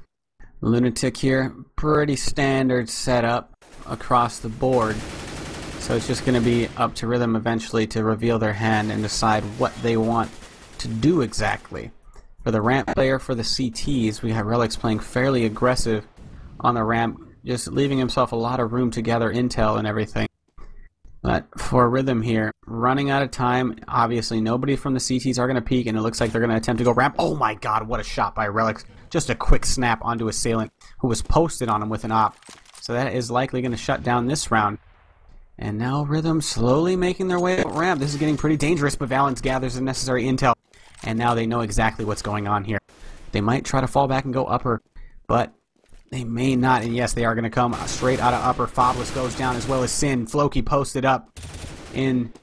LunatiK here, pretty standard setup across the board. So it's just going to be up to Rhythm eventually to reveal their hand and decide what they want to do exactly. For the ramp player for the CTs, we have Relics playing fairly aggressive on the ramp, just leaving himself a lot of room to gather intel and everything. But for Rhythm here, running out of time, obviously nobody from the CTs are going to peek, and it looks like they're going to attempt to go ramp. Oh my god, what a shot by Relics. Just a quick snap onto Assailant, who was posted on him with an op. So that is likely going to shut down this round. And now Rhythm slowly making their way up ramp. This is getting pretty dangerous, but Valence gathers the necessary intel. And now they know exactly what's going on here. They might try to fall back and go upper, but they may not. And yes, they are going to come straight out of upper. Fabless goes down as well as Sin. Floki posted up in...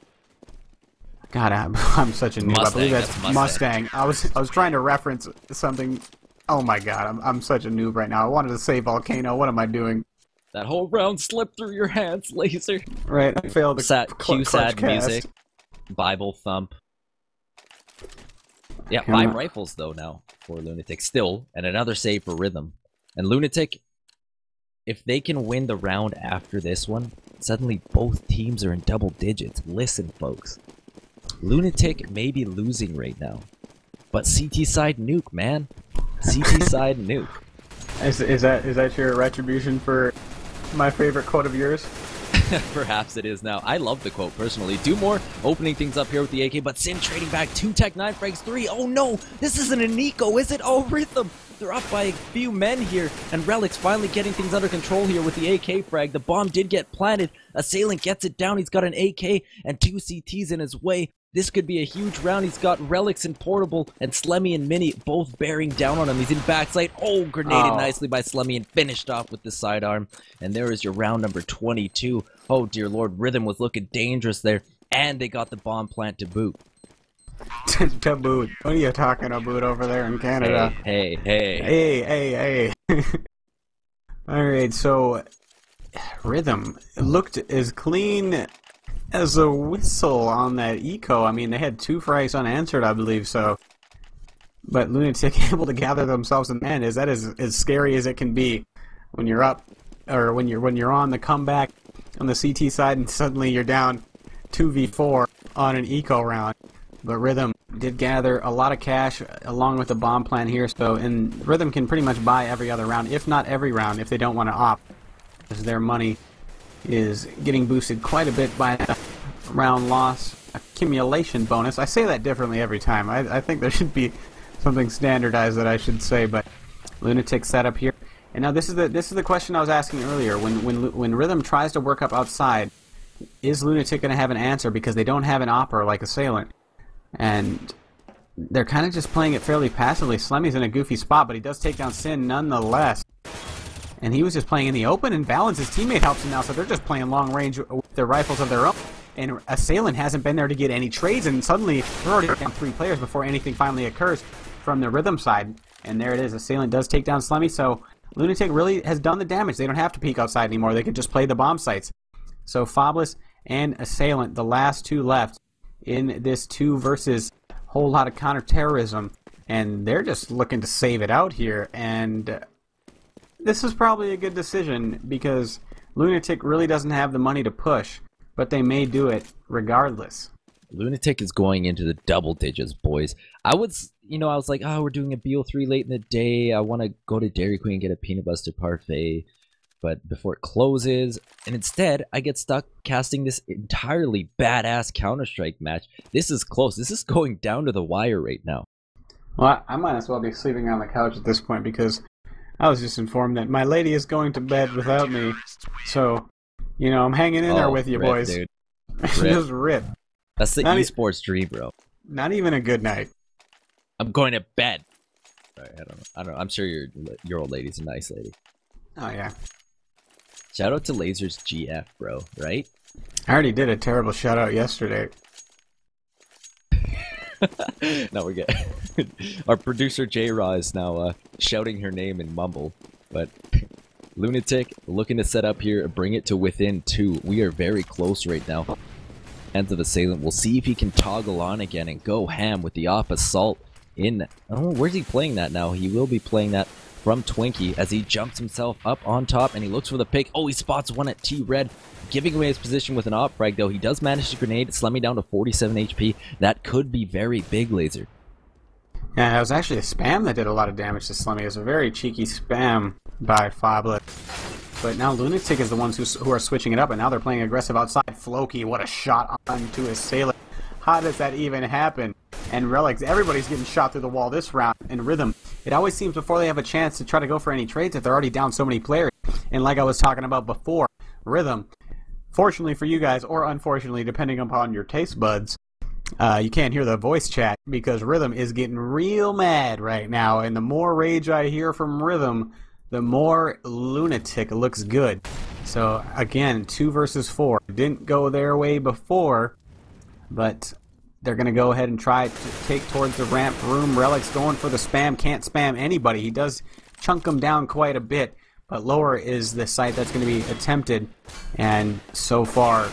God, I'm such a noob. Mustang, I believe that's Mustang. I was trying to reference something. Oh my god, I'm such a noob right now. I wanted to say Volcano. What am I doing? That whole round slipped through your hands, Laser. Right, I failed the Q-sad music. Bible thump. Yeah, 5 rifles though now for LunatiK still, and another save for Rhythm. And LunatiK, if they can win the round after this one, suddenly both teams are in double digits. Listen, folks. LunatiK may be losing right now, but CT side nuke, man. CT side nuke. Is that your retribution for my favorite quote of yours? Perhaps it is now. I love the quote personally. Dumore opening things up here with the AK, but Sin trading back 2 Tech 9 frags, 3. Oh no, this isn't an eco, is it? Oh, Rhythm. They're up by a few men here, and Relics finally getting things under control here with the AK frag. The bomb did get planted. Assailant gets it down. He's got an AK and 2 CTs in his way. This could be a huge round. He's got Relics and Portable, and Slemmy and Mini both bearing down on him. He's in backside. Oh, grenaded nicely by Slemmy and finished off with the sidearm. And there is your round number 22. Oh, dear Lord. Rhythm was looking dangerous there. And they got the bomb plant to boot. To boot. What are you talking about over there in Canada? Hey. Hey. Alright, so Rhythm looked as clean as a whistle on that eco. I mean, they had 2 frags unanswered, I believe, so. But LunatiK able to gather themselves in the end. That is as scary as it can be when you're up, or when you're on the comeback on the CT side and suddenly you're down 2v4 on an eco round. But Rhythm did gather a lot of cash along with the bomb plant here, so and Rhythm can pretty much buy every other round, if not every round, if they don't want to opt, because their money is getting boosted quite a bit by the round loss accumulation bonus. I say that differently every time. I think there should be something standardized that I should say, but LunatiK setup here. And now this is the question I was asking earlier. When Rhythm tries to work up outside, is LunatiK going to have an answer because they don't have an opper like Assailant? And they're kind of just playing it fairly passively. Slemmy's in a goofy spot, but he does take down Sin nonetheless. And he was just playing in the open, and Balance, his teammate, helps him now, so they're just playing long range with their rifles of their own. And Assailant hasn't been there to get any trades, and suddenly they're already down 3 players before anything finally occurs from the Rhythm side. And there it is. Assailant does take down Slemmy, so LunatiK really has done the damage. They don't have to peek outside anymore. They can just play the bomb sites. So Fabless and Assailant, the last 2 left in this 2 versus whole lot of counterterrorism, and they're just looking to save it out here. And this is probably a good decision because LunatiK really doesn't have the money to push, but they may do it regardless. LunatiK is going into the double digits, boys. I was like, oh, we're doing a bo3 late in the day. I want to go to Dairy Queen and get a peanut butter parfait, but before it closes, and instead I get stuck casting this entirely badass Counter-Strike match. This is close. This is going down to the wire right now. Well, I might as well be sleeping on the couch at this point because I was just informed that my lady is going to bed without me. So, I'm hanging in there with you, rip, boys. Dude. Just rip. That's the esports dream, bro. Not even a good night. I'm going to bed. Sorry, I don't know. I'm sure your old lady's a nice lady. Oh, yeah. Shout out to LaserJesus, bro, right? I already did a terrible shout out yesterday. No, we're good. Our producer J-Raw is now shouting her name in mumble, but LunatiK looking to set up here, bring it to within 2. We are very close right now. Hands of Assailant. We'll see if he can toggle on again and go ham with the off assault in. Oh, where's he playing that now? He will be playing that from Twinkie as he jumps himself up on top and he looks for the pick. Oh, he spots one at T-Red, giving away his position with an op frag, though. He does manage to grenade, Slemmy down to 47 HP. That could be very big, Laser. Yeah, it was actually a spam that did a lot of damage to Slemmy. It was a very cheeky spam by Fabless. But now LunatiK is the ones who are switching it up, and now they're playing aggressive outside. Floki, what a shot onto Assailant. How does that even happen? And Relics, everybody's getting shot through the wall this round. And Rhythm, it always seems before they have a chance to try to go for any trades that they're already down so many players. And like I was talking about before, Rhythm, fortunately for you guys, or unfortunately, depending upon your taste buds, you can't hear the voice chat because Rhythm is getting real mad right now. And the more rage I hear from Rhythm, the more LunatiK looks good. So again, 2 versus 4. Didn't go their way before, but they're going to go ahead and try to take towards the ramp room. Relic's going for the spam. Can't spam anybody. He does chunk them down quite a bit, but lower is the site that's going to be attempted, and so far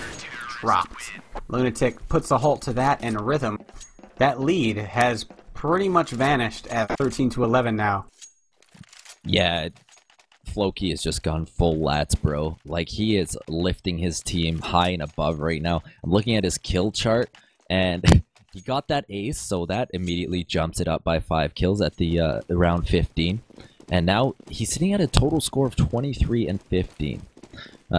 dropped. LunatiK puts a halt to that, and Rhythm, that lead has pretty much vanished at 13-11 now. Yeah, Floki has just gone full lats, bro. Like, he is lifting his team high and above right now. I'm looking at his kill chart, and he got that ace, so that immediately jumps it up by 5 kills at the round 15. And now he's sitting at a total score of 23 and 15.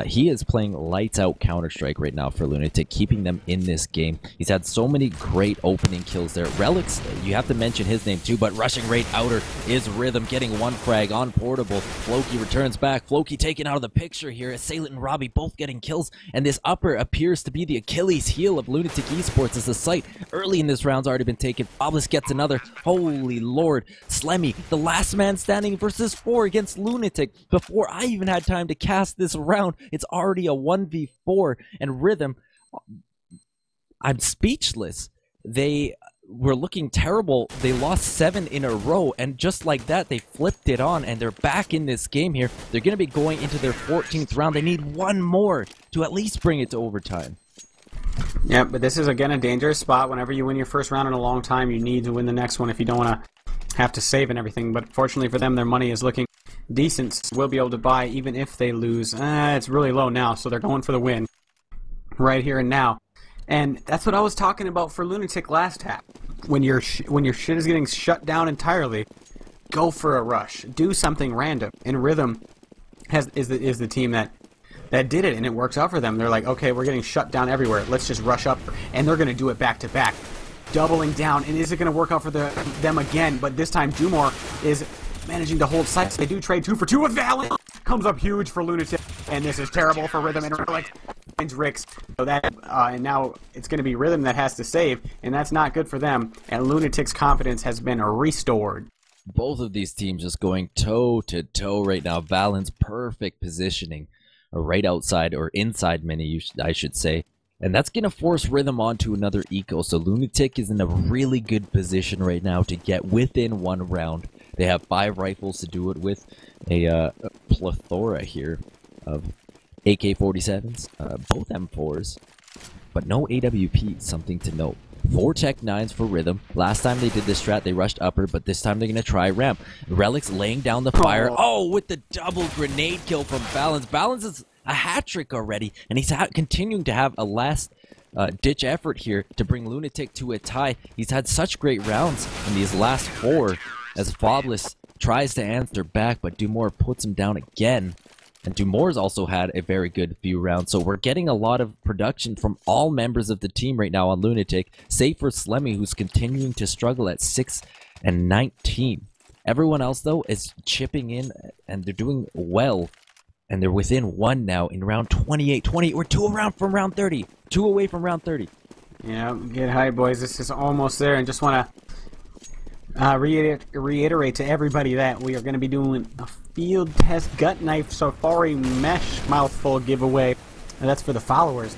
He is playing lights out Counter-Strike right now for LunatiK, keeping them in this game. He's had so many great opening kills there. Relics, you have to mention his name too, but rushing right outer is Rhythm, getting one frag on Portable. Floki returns back. Floki taken out of the picture here. Assailant and Robbie both getting kills, and this upper appears to be the Achilles heel of LunatiK Esports as the site early in this round's already been taken. Obelisk gets another. Holy lord. Slemmy, the last man standing versus 4 against LunatiK. Before I even had time to cast this round, it's already a 1v4, and Rhythm, I'm speechless. They were looking terrible. They lost 7 in a row, and just like that, they flipped it on, and they're back in this game here. They're going to be going into their 14th round. They need one more to at least bring it to overtime. Yeah, but this is, again, a dangerous spot. Whenever you win your first round in a long time, you need to win the next one if you don't want to have to save and everything. But fortunately for them, their money is looking decent. Will be able to buy even if they lose. It's really low now, so they're going for the win right here and now. And that's what I was talking about for LunatiK last half. When your shit is getting shut down entirely, go for a rush. Do something random. And Rhythm is the team that did it, and it works out for them. They're like, okay, we're getting shut down everywhere. Let's just rush up, and they're going to do it back to back, doubling down. And is it going to work out for them again? But this time, Dumore is managing to hold sites. They do trade 2 for 2 with Valen. Comes up huge for LunatiK, and this is terrible for Rhythm, and like finds Ricks. So that and now it's going to be Rhythm that has to save, and that's not good for them. And LunatiK's confidence has been restored. Both of these teams just going toe to toe right now. Valen's perfect positioning, right outside or inside mini, I should say. And that's going to force Rhythm onto another eco. So LunatiK is in a really good position right now to get within 1 round. They have 5 rifles to do it with, a plethora here of AK-47s, both M4s, but no AWP, something to note. 4 Tech 9s for Rhythm. Last time they did this strat, they rushed upper, but this time they're going to try ramp. Relics laying down the fire. Oh, with the double grenade kill from Balance. Balance is a hat trick already, and he's continuing to have a last ditch effort here to bring LunatiK to a tie. He's had such great rounds in these last 4 as Fobless tries to answer back, but Dumore puts him down again. And Dumore's also had a very good few rounds, so we're getting a lot of production from all members of the team right now on LunatiK, save for Slemmy, who's continuing to struggle at 6 and 19. Everyone else, though, is chipping in, and they're doing well. And they're within 1 now in round 28. We're 2 around from round 30. 2 away from round 30. Yeah, get high, boys. This is almost there. And just want to reiterate to everybody that we are going to be doing a field test gut knife safari mesh mouthful giveaway. And that's for the followers.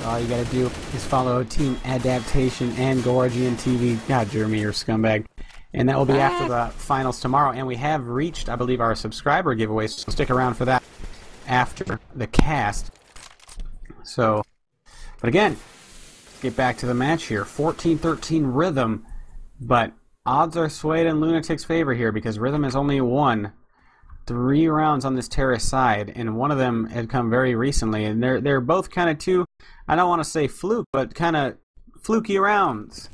So all you got to do is follow Team Adaptation and go RGN TV. God, Jeremy, you're a scumbag. And that will be after the finals tomorrow. And we have reached, I believe, our subscriber giveaway. So stick around for that after the cast. So, but again, let's get back to the match here. 14-13 Rhythm, but odds are swayed in LunatiK's favor here because Rhythm has only won 3 rounds on this terrace side, and one of them had come very recently, and they're both kind of 2, I don't want to say fluke, but kind of fluky rounds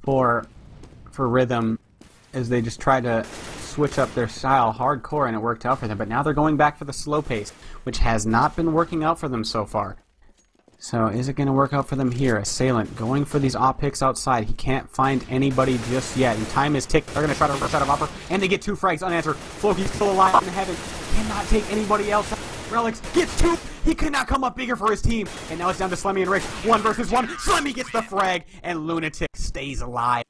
for Rhythm as they just tried to switch up their style hardcore, and it worked out for them. But now they're going back for the slow pace, which has not been working out for them so far. So is it going to work out for them here? Assailant going for these op picks outside. He can't find anybody just yet, and time is ticked. They're going to try to rush out of upper, and they get 2 frags unanswered. Floki's still alive in heaven. Cannot take anybody else. Relics gets 2. He could not come up bigger for his team. And now it's down to Slemmy and Rick. 1 versus 1. Slemmy gets the frag, and LunatiK stays alive.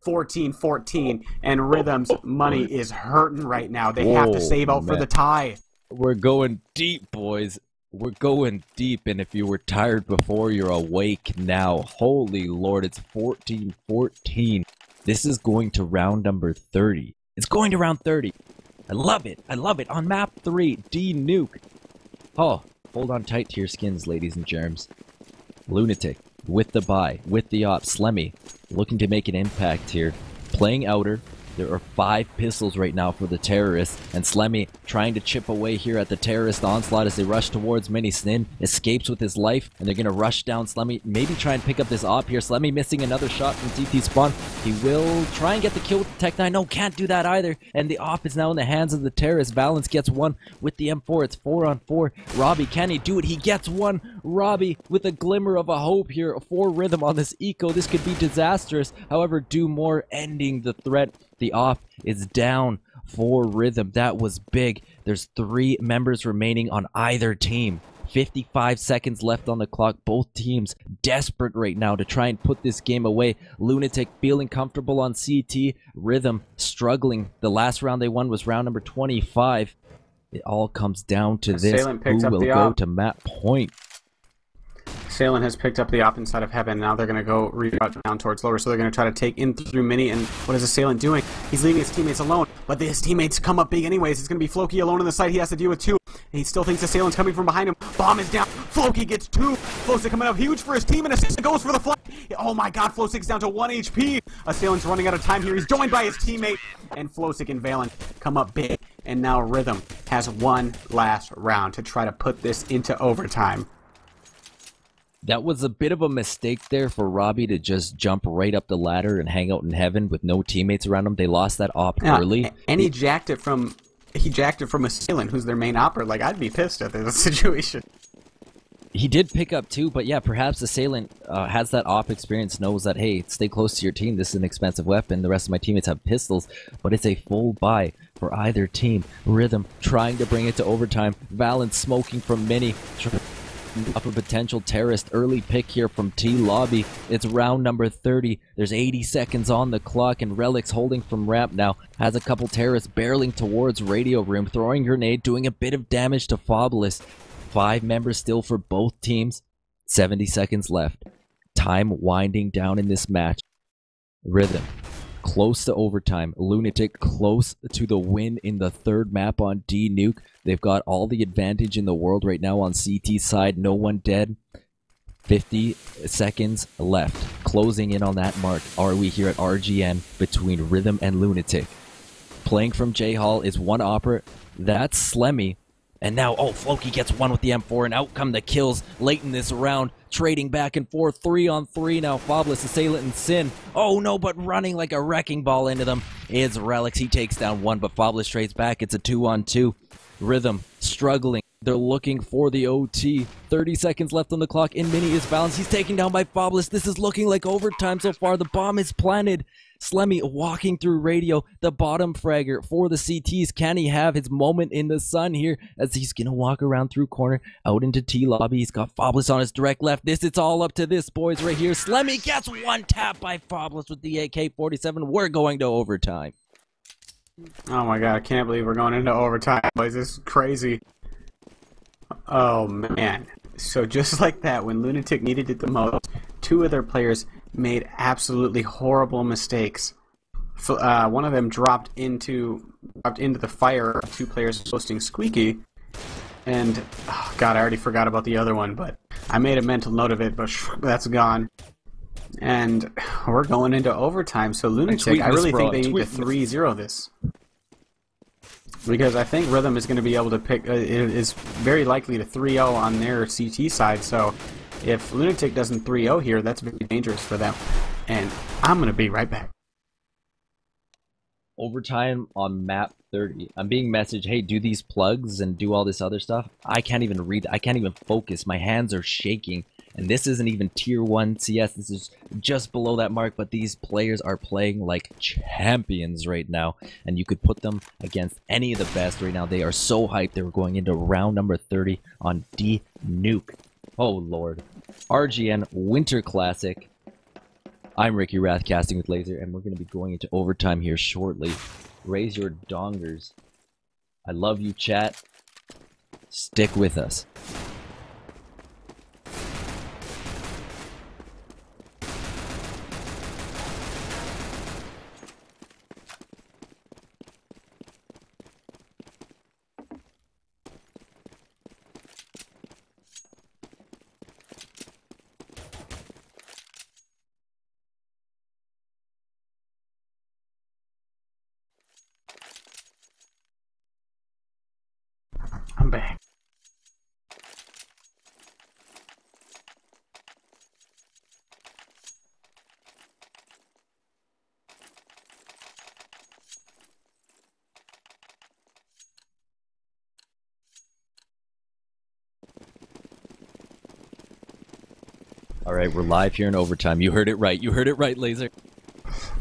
14-14, and Rhythm's money is hurting right now. They have to save out for the tie. We're going deep, boys. We're going deep, and if you were tired before, you're awake now. Holy Lord, it's 14-14. This is going to round number 30. It's going to round 30. I love it. I love it. On map 3, D-Nuke. Oh, hold on tight to your skins, ladies and germs. LunatiK with the buy, with the op. Slemmy looking to make an impact here. Playing outer, There are 5 pistols right now for the terrorists, and Slemmy trying to chip away here at the terrorist onslaught as they rush towards Mini. Snin escapes with his life, and they're going to rush down Slemmy, maybe try and pick up this op here. Slemmy missing another shot from CT spawn. He will try and get the kill with the Tech 9. No, can't do that either, and the op is now in the hands of the terrorists. Valence gets one with the M4. It's 4-on-4. Robbie, can he do it? He gets one. Robbie with a glimmer of a hope here for Rhythm on this eco. This could be disastrous. However, do more, ending the threat. The op is down for Rhythm. That was big. There's 3 members remaining on either team. 55 seconds left on the clock. Both teams desperate right now to try and put this game away. LunatiK feeling comfortable on CT. Rhythm struggling. The last round they won was round number 25. It all comes down to this. Who will go to map point? Salem has picked up the op inside of Heaven. Now they're going to go reroute down towards lower. So they're going to try to take in through Mini. And what is Assailant doing? He's leaving his teammates alone. But his teammates come up big anyways. It's going to be Floki alone in the site. He has to deal with 2. He still thinks Assailant's coming from behind him. Bomb is down. Floki gets 2. Flosik coming up huge for his team. And Assailant goes for the flag. Oh my god, Flosik's down to 1 HP. Assailant's running out of time here. He's joined by his teammate. And Flosik and Valen come up big. And now Rhythm has one last round to try to put this into overtime. That was a bit of a mistake there for Robbie to just jump right up the ladder and hang out in Heaven with no teammates around him. They lost that op early. And he jacked it from Assailant, who's their main operator. Like, I'd be pissed at this situation. He did pick up 2, but yeah, perhaps Assailant has that op experience, knows that, hey, stay close to your team. This is an expensive weapon. The rest of my teammates have pistols, but it's a full buy for either team. Rhythm trying to bring it to overtime. Valence smoking from Mini. Up a potential terrorist early pick here from T-Lobby. It's round number 30. There's 80 seconds on the clock, and Relic's holding from ramp now. Has a couple terrorists barreling towards radio room, throwing grenade, doing a bit of damage to Fobulous. 5 members still for both teams. 70 seconds left. Time winding down in this match. Rhythm close to overtime. LunatiK close to the win in the 3rd map on D-Nuke. They've got all the advantage in the world right now on CT side. No one dead. 50 seconds left. Closing in on that mark. Are we here at RGN between Rhythm and LunatiK? Playing from J-Hall is one opera. That's Slemmy. And now, oh, Floki gets 1 with the M4, and out come the kills late in this round. Trading back and forth, 3-on-3 now. Fobulous, Assailant, and Sin. Oh no, but running like a wrecking ball into them is Relics. He takes down 1, but Fobulous trades back. It's a 2-on-2. Rhythm struggling. They're looking for the OT. 30 seconds left on the clock. In Mini is balanced. He's taken down by Fobulous. This is looking like overtime so far. The bomb is planted. Slemmy walking through radio. The bottom fragger for the CTs. Can he have his moment in the sun here as he's going to walk around through corner out into T-Lobby. He's got Fobulous on his direct left. It's all up to this, boys, right here. Slemmy gets 1 tap by Fobulous with the AK-47. We're going to overtime. Oh my god, I can't believe we're going into overtime, boys. This is crazy. Oh man. So just like that, when LunatiK needed it the most, 2 of their players made absolutely horrible mistakes. One of them dropped into the fire of 2 players hosting Squeaky, and oh god, I already forgot about the other one, but I made a mental note of it, but that's gone. And we're going into overtime, so LunatiK, I really think they need to 3-0 this. Because I think Rhythm is going to be able to pick, is very likely to 3-0 on their CT side, so if LunatiK doesn't 3-0 here, that's very dangerous for them. And I'm going to be right back. Overtime on map 30. I'm being messaged, hey, do these plugs and do all this other stuff. I can't even read, I can't even focus. My hands are shaking. And this isn't even tier 1 CS. This is just below that mark, but these players are playing like champions right now. And you could put them against any of the best right now. They are so hyped. They were going into round number 30 on D-Nuke. Oh, Lord. RGN Winter Classic. I'm RickyWrath, casting with Laser, and we're going to be going into overtime here shortly. Raise your dongers. I love you, chat. Stick with us. All right, we're live here in overtime. You heard it right. You heard it right, Laser.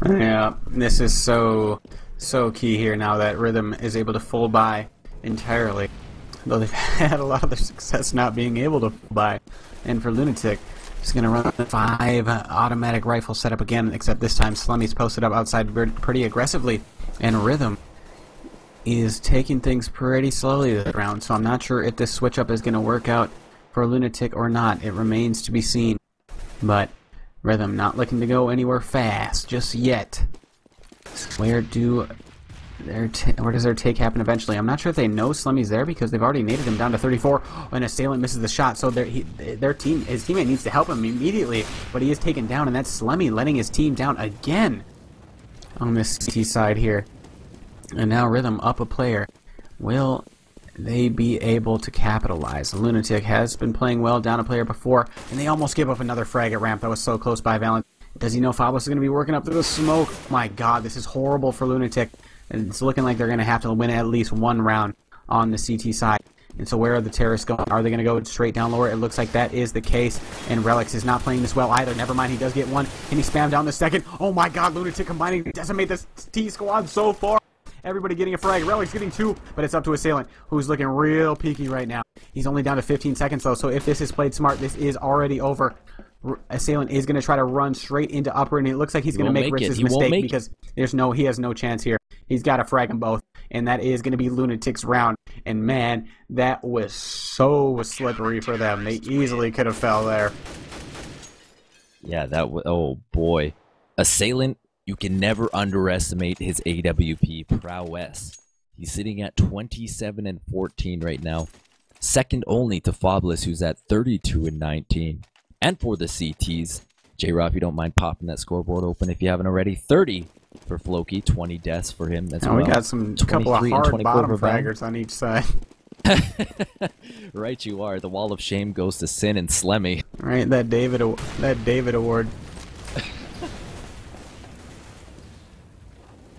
Yeah, this is so key here now that Rhythm is able to full buy entirely. Though they've had a lot of their success not being able to full buy. And for LunatiK, he's going to run the 5 automatic rifle setup again, except this time Slummy's posted up outside pretty aggressively. And Rhythm is taking things pretty slowly this round, so I'm not sure if this switch up is going to work out for LunatiK or not. It remains to be seen. But Rhythm not looking to go anywhere fast just yet. Where does their take happen eventually? I'm not sure if they know Slummy's there because they've already naded him down to 34, and Assailant misses the shot. So his teammate needs to help him immediately, but he is taken down, and that's Slummy letting his team down again on this CT side here. And now Rhythm up a player. Will they be able to capitalize? LunatiK has been playing well down a player before, and they almost give up another frag at ramp. That was so close by Valent. Does he know Fabulous is going to be working up through the smoke? My god, this is horrible for LunatiK. And it's looking like they're going to have to win at least one round on the CT side. And so where are the terrorists going? Are they going to go straight down lower? It looks like that is the case. And Relics is not playing this well either. Never mind, he does get one. Can he spam down the second? Oh my god, LunatiK combining to decimate this T-squad so far. Everybody getting a frag. Relic's getting 2, but it's up to Assailant, who's looking real peaky right now. He's only down to 15 seconds, though, so if this is played smart, this is already over. Assailant is going to try to run straight into upper, and it looks like he's going to make Rick's mistake because he has no chance here. He's got to frag them both, and that is going to be LunatiK's round. And man, that was so slippery for them. They easily could have fell there. Yeah, that was, oh boy. Assailant, you can never underestimate his AWP prowess. He's sitting at 27 and 14 right now. Second only to Fabulous, who's at 32 and 19. And for the CTs, J-Rob, if you don't mind popping that scoreboard open if you haven't already. 30 for Floki, 20 deaths for him as well. We got some couple of hard bottom fraggers on each side. Right you are. The wall of shame goes to Sin and Slemmy. Right, that David award.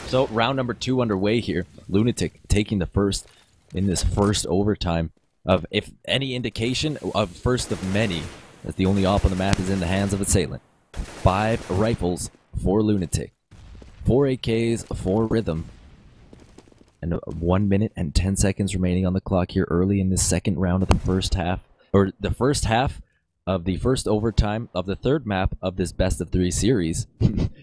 So round number 2 underway here. LunatiK taking the first in this first overtime of, if any indication, of first of many. As the only op on the map is in the hands of Assailant. 5 rifles for LunatiK. 4 AKs for Rhythm. And 1 minute and 10 seconds remaining on the clock here early in the second round of the first half. Or the first half of the first overtime of the third map of this best of 3 series.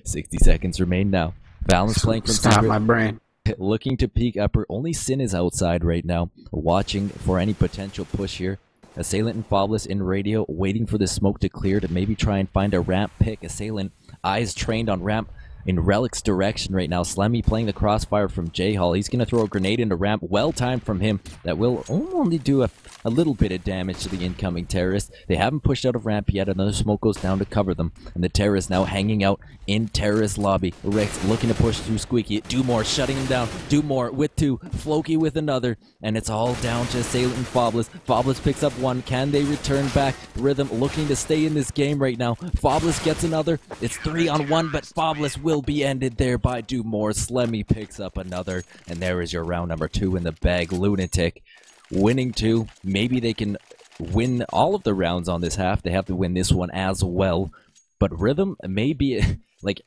60 seconds remain now. Balance playing from Stop my brain. Looking to peek upper. Only Sin is outside right now, watching for any potential push here. Assailant and Fabulous in radio, waiting for the smoke to clear to maybe try and find a ramp pick. Assailant, eyes trained on ramp in Relic's direction right now. Slemmy playing the crossfire from J-Hall. He's going to throw a grenade into ramp. Well timed from him. That will only do a little bit of damage to the incoming terrorists. They haven't pushed out of ramp yet. Another smoke goes down to cover them. And the terrorists now hanging out in terrorist lobby. Rex looking to push through Squeaky. Dumore shutting him down. Dumore with 2. Floki with another. And it's all down to Assailant and Fabulous. Fabulous picks up 1. Can they return back? Rhythm looking to stay in this game right now. Fabulous gets another. It's 3 on 1, but Fabulous will be ended there by Dumore. Slemmy picks up another. And there is your round number 2 in the bag. LunatiK winning 2. Maybe they can win all of the rounds on this half. They have to win this one as well. But Rhythm may be, like,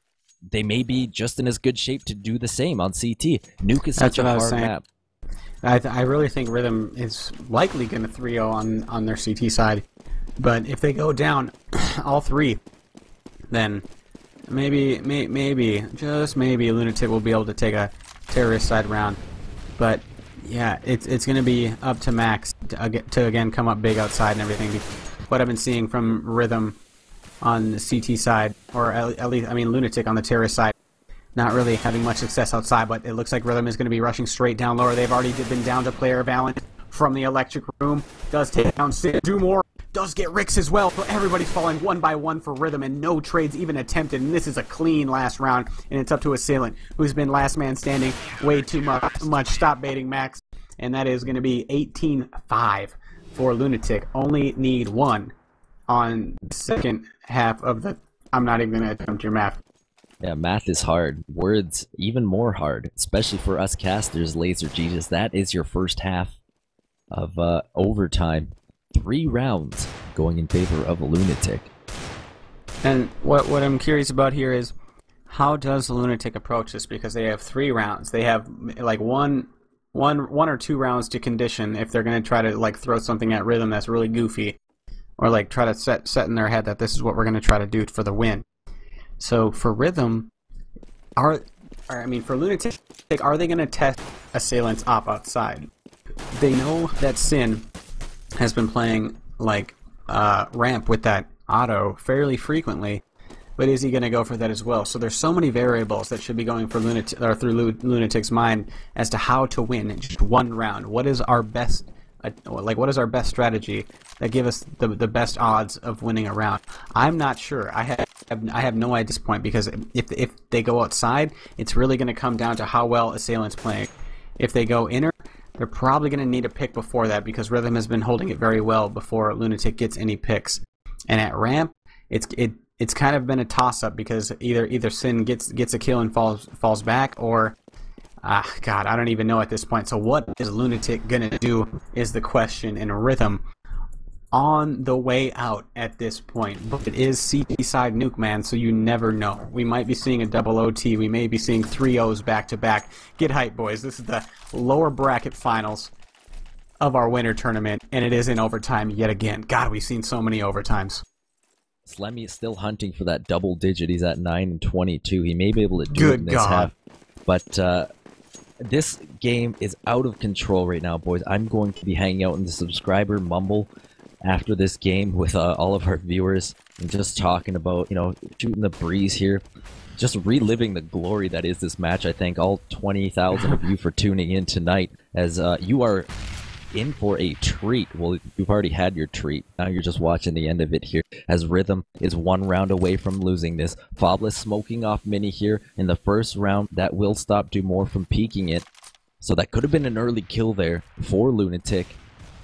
they may be just in as good shape to do the same on CT. Nuke is such a hard map. I really think Rhythm is likely going to 3-0 on their CT side. But if they go down all 3, then maybe, just maybe LunatiK will be able to take a terrorist side round. But yeah, it's going to be up to Max to again come up big outside and everything. What I've been seeing from Rhythm on the CT side, or at least, I mean, LunatiK on the terrorist side, not really having much success outside, but it looks like Rhythm is going to be rushing straight down lower. They've already been down to player Valent from the electric room. Does take down Sid. Dumore does get Ricks as well, but everybody's falling 1 by 1 for Rhythm, and no trades even attempted, and this is a clean last round, and it's up to Assailant, who's been last man standing way too much. Stop baiting Max, and that is going to be 18-5 for LunatiK. Only need 1 on the second half of the... I'm not even going to attempt your math. Yeah, math is hard. Words even more hard, especially for us casters. LaserJesus, that is your first half of overtime. 3 rounds going in favor of LunatiK. And what I'm curious about here is, how does LunatiK approach this? Because they have 3 rounds. They have like one or 2 rounds to condition if they're going to try to like throw something at Rhythm that's really goofy, or like try to set in their head that this is what we're going to try to do for the win. So for Rhythm, for LunatiK, are they going to test Assailant's op outside? They know that Sin has been playing like ramp with that auto fairly frequently, but is he going to go for that as well? So there's so many variables that should be going for LunatiK's mind as to how to win in just one round. What is our best what is our best strategy that give us the best odds of winning a round? I'm not sure. I have no idea at this point, because if they go outside, it's really going to come down to how well Assailant's playing. If they go inner, they're probably going to need a pick before that, because Rhythm has been holding it very well before LunatiK gets any picks. And at ramp, it's kind of been a toss-up, because either Sin gets a kill and falls back, or God, I don't even know at this point. So what is LunatiK gonna do is the question, in Rhythm on the way out at this point. But it is CT side nuke, man, so you never know. We might be seeing a double OT. We may be seeing 3 O's back to back. Get hyped, boys. This is the lower bracket finals of our winter tournament, and it is in overtime yet again. God, we've seen so many overtimes. Slemmy is still hunting for that double digit. He's at 9 and 22. He may be able to do it in this half. But this game is out of control right now, boys. I'm going to be hanging out in the subscriber mumble after this game with all of our viewers and just talking about, shooting the breeze here. Just reliving the glory that is this match. I thank all 20,000 of you for tuning in tonight, as you are in for a treat. Well, you've already had your treat. Now you're just watching the end of it here, as Rhythm is 1 round away from losing this. Fabless smoking off Mini here in the first round. That will stop Dumore from peeking it. So that could have been an early kill there for LunatiK.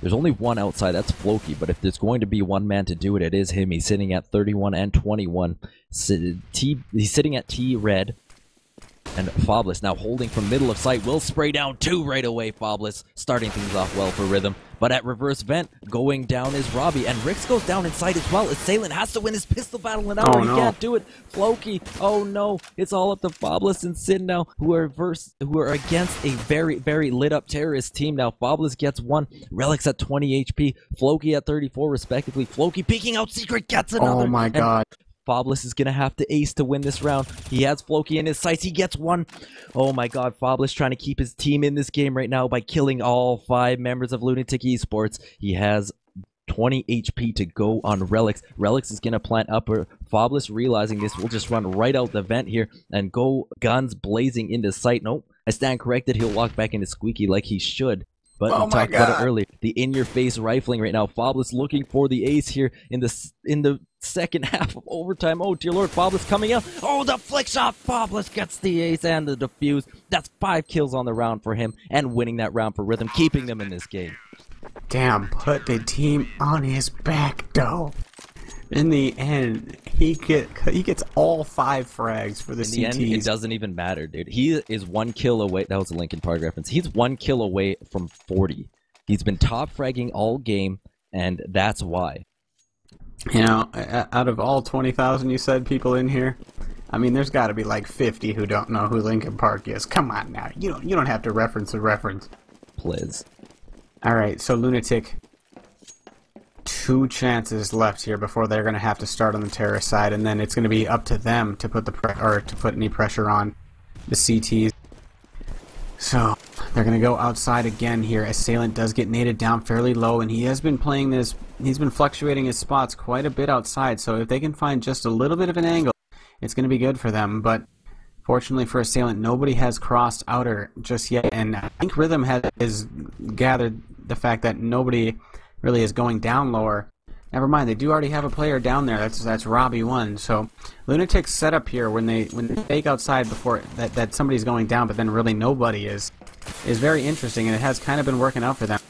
There's only one outside, that's Floki, but if there's going to be one man to do it, it is him. He's sitting at 31 and 21. He's sitting at T red. And Fabless now holding from middle of sight, will spray down 2 right away. Fabless starting things off well for Rhythm. But at reverse vent, going down is Robbie. And Rix goes down inside as well. Assailant has to win his pistol battle, and he can't do it. Floki, oh no, it's all up to Fabless and Sin now, who are against a very, very lit up terrorist team now. Fabless gets 1, Relics at 20 HP, Floki at 34 respectively. Floki peeking out Secret gets another. Oh my god. Fabless is going to have to ace to win this round. He has Floki in his sights. He gets 1. Oh my god, Fabless trying to keep his team in this game right now by killing all 5 members of LunatiK Esports. He has 20 HP to go on Relics. Relics is going to plant upper. Fabless realizing this will just run right out the vent here and go guns blazing into sight. Nope, I stand corrected. He'll walk back into Squeaky like he should. But we talked about it earlier. The in-your-face rifling right now. Fabless looking for the ace here in the second half of overtime. Oh dear lord, Fabless coming out. Oh, the flick shot. Fabless gets the ace and the defuse. That's 5 kills on the round for him, and winning that round for Rhythm, keeping them in this game. Damn, put the team on his back, though. In the end, he gets all 5 frags for the CTs. In the end, it doesn't even matter, dude. He is 1 kill away. That was a Linkin Park reference. He's 1 kill away from 40. He's been top fragging all game, and that's why. Out of all 20,000 you said people in here, I mean, there's got to be like 50 who don't know who Linkin Park is. Come on now, you don't have to reference a reference. Please. All right, so LunatiK, 2 chances left here before they're going to have to start on the terrorist side, and then it's going to be up to them to put any pressure on the CTs. So they're going to go outside again here. Assailant does get naded down fairly low, and he has been playing this. He's been fluctuating his spots quite a bit outside. So if they can find just a little bit of an angle, it's going to be good for them. But fortunately for Assailant, nobody has crossed outer just yet, and I think Rhythm has gathered the fact that nobody really is going down lower. Never mind, they do already have a player down there. That's Robbie 1. So LunatiK's setup here when they fake outside before that somebody's going down, but then really nobody is very interesting, and it has kind of been working out for them.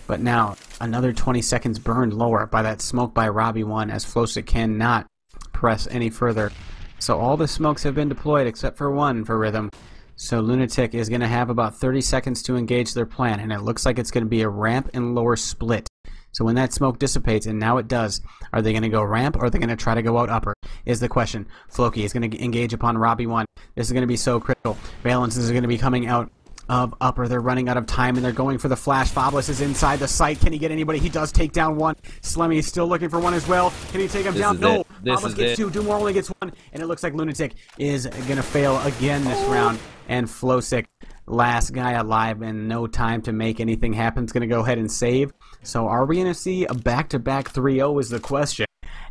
But now another 20 seconds burned lower by that smoke by Robbie 1, as Flosa cannot press any further. So all the smokes have been deployed except for 1 for Rhythm. So LunatiK is going to have about 30 seconds to engage their plan, and it looks like it's going to be a ramp and lower split. So when that smoke dissipates, and now it does, are they going to go ramp or are they going to try to go out upper? Is the question. Floki is going to engage upon Robbie 1. This is going to be so critical. Valence is going to be coming out of upper. They're running out of time and they're going for the flash. Fabulous is inside the site. Can he get anybody? He does take down one. Slemmy is still looking for one as well. Can he take him down? No. Fabulous gets two. Dumore only gets one. And it looks like LunatiK is going to fail again this round. And Flosick, last guy alive and no time to make anything happen, is going to go ahead and save. So are we going to see a back-to-back 3-0 is the question.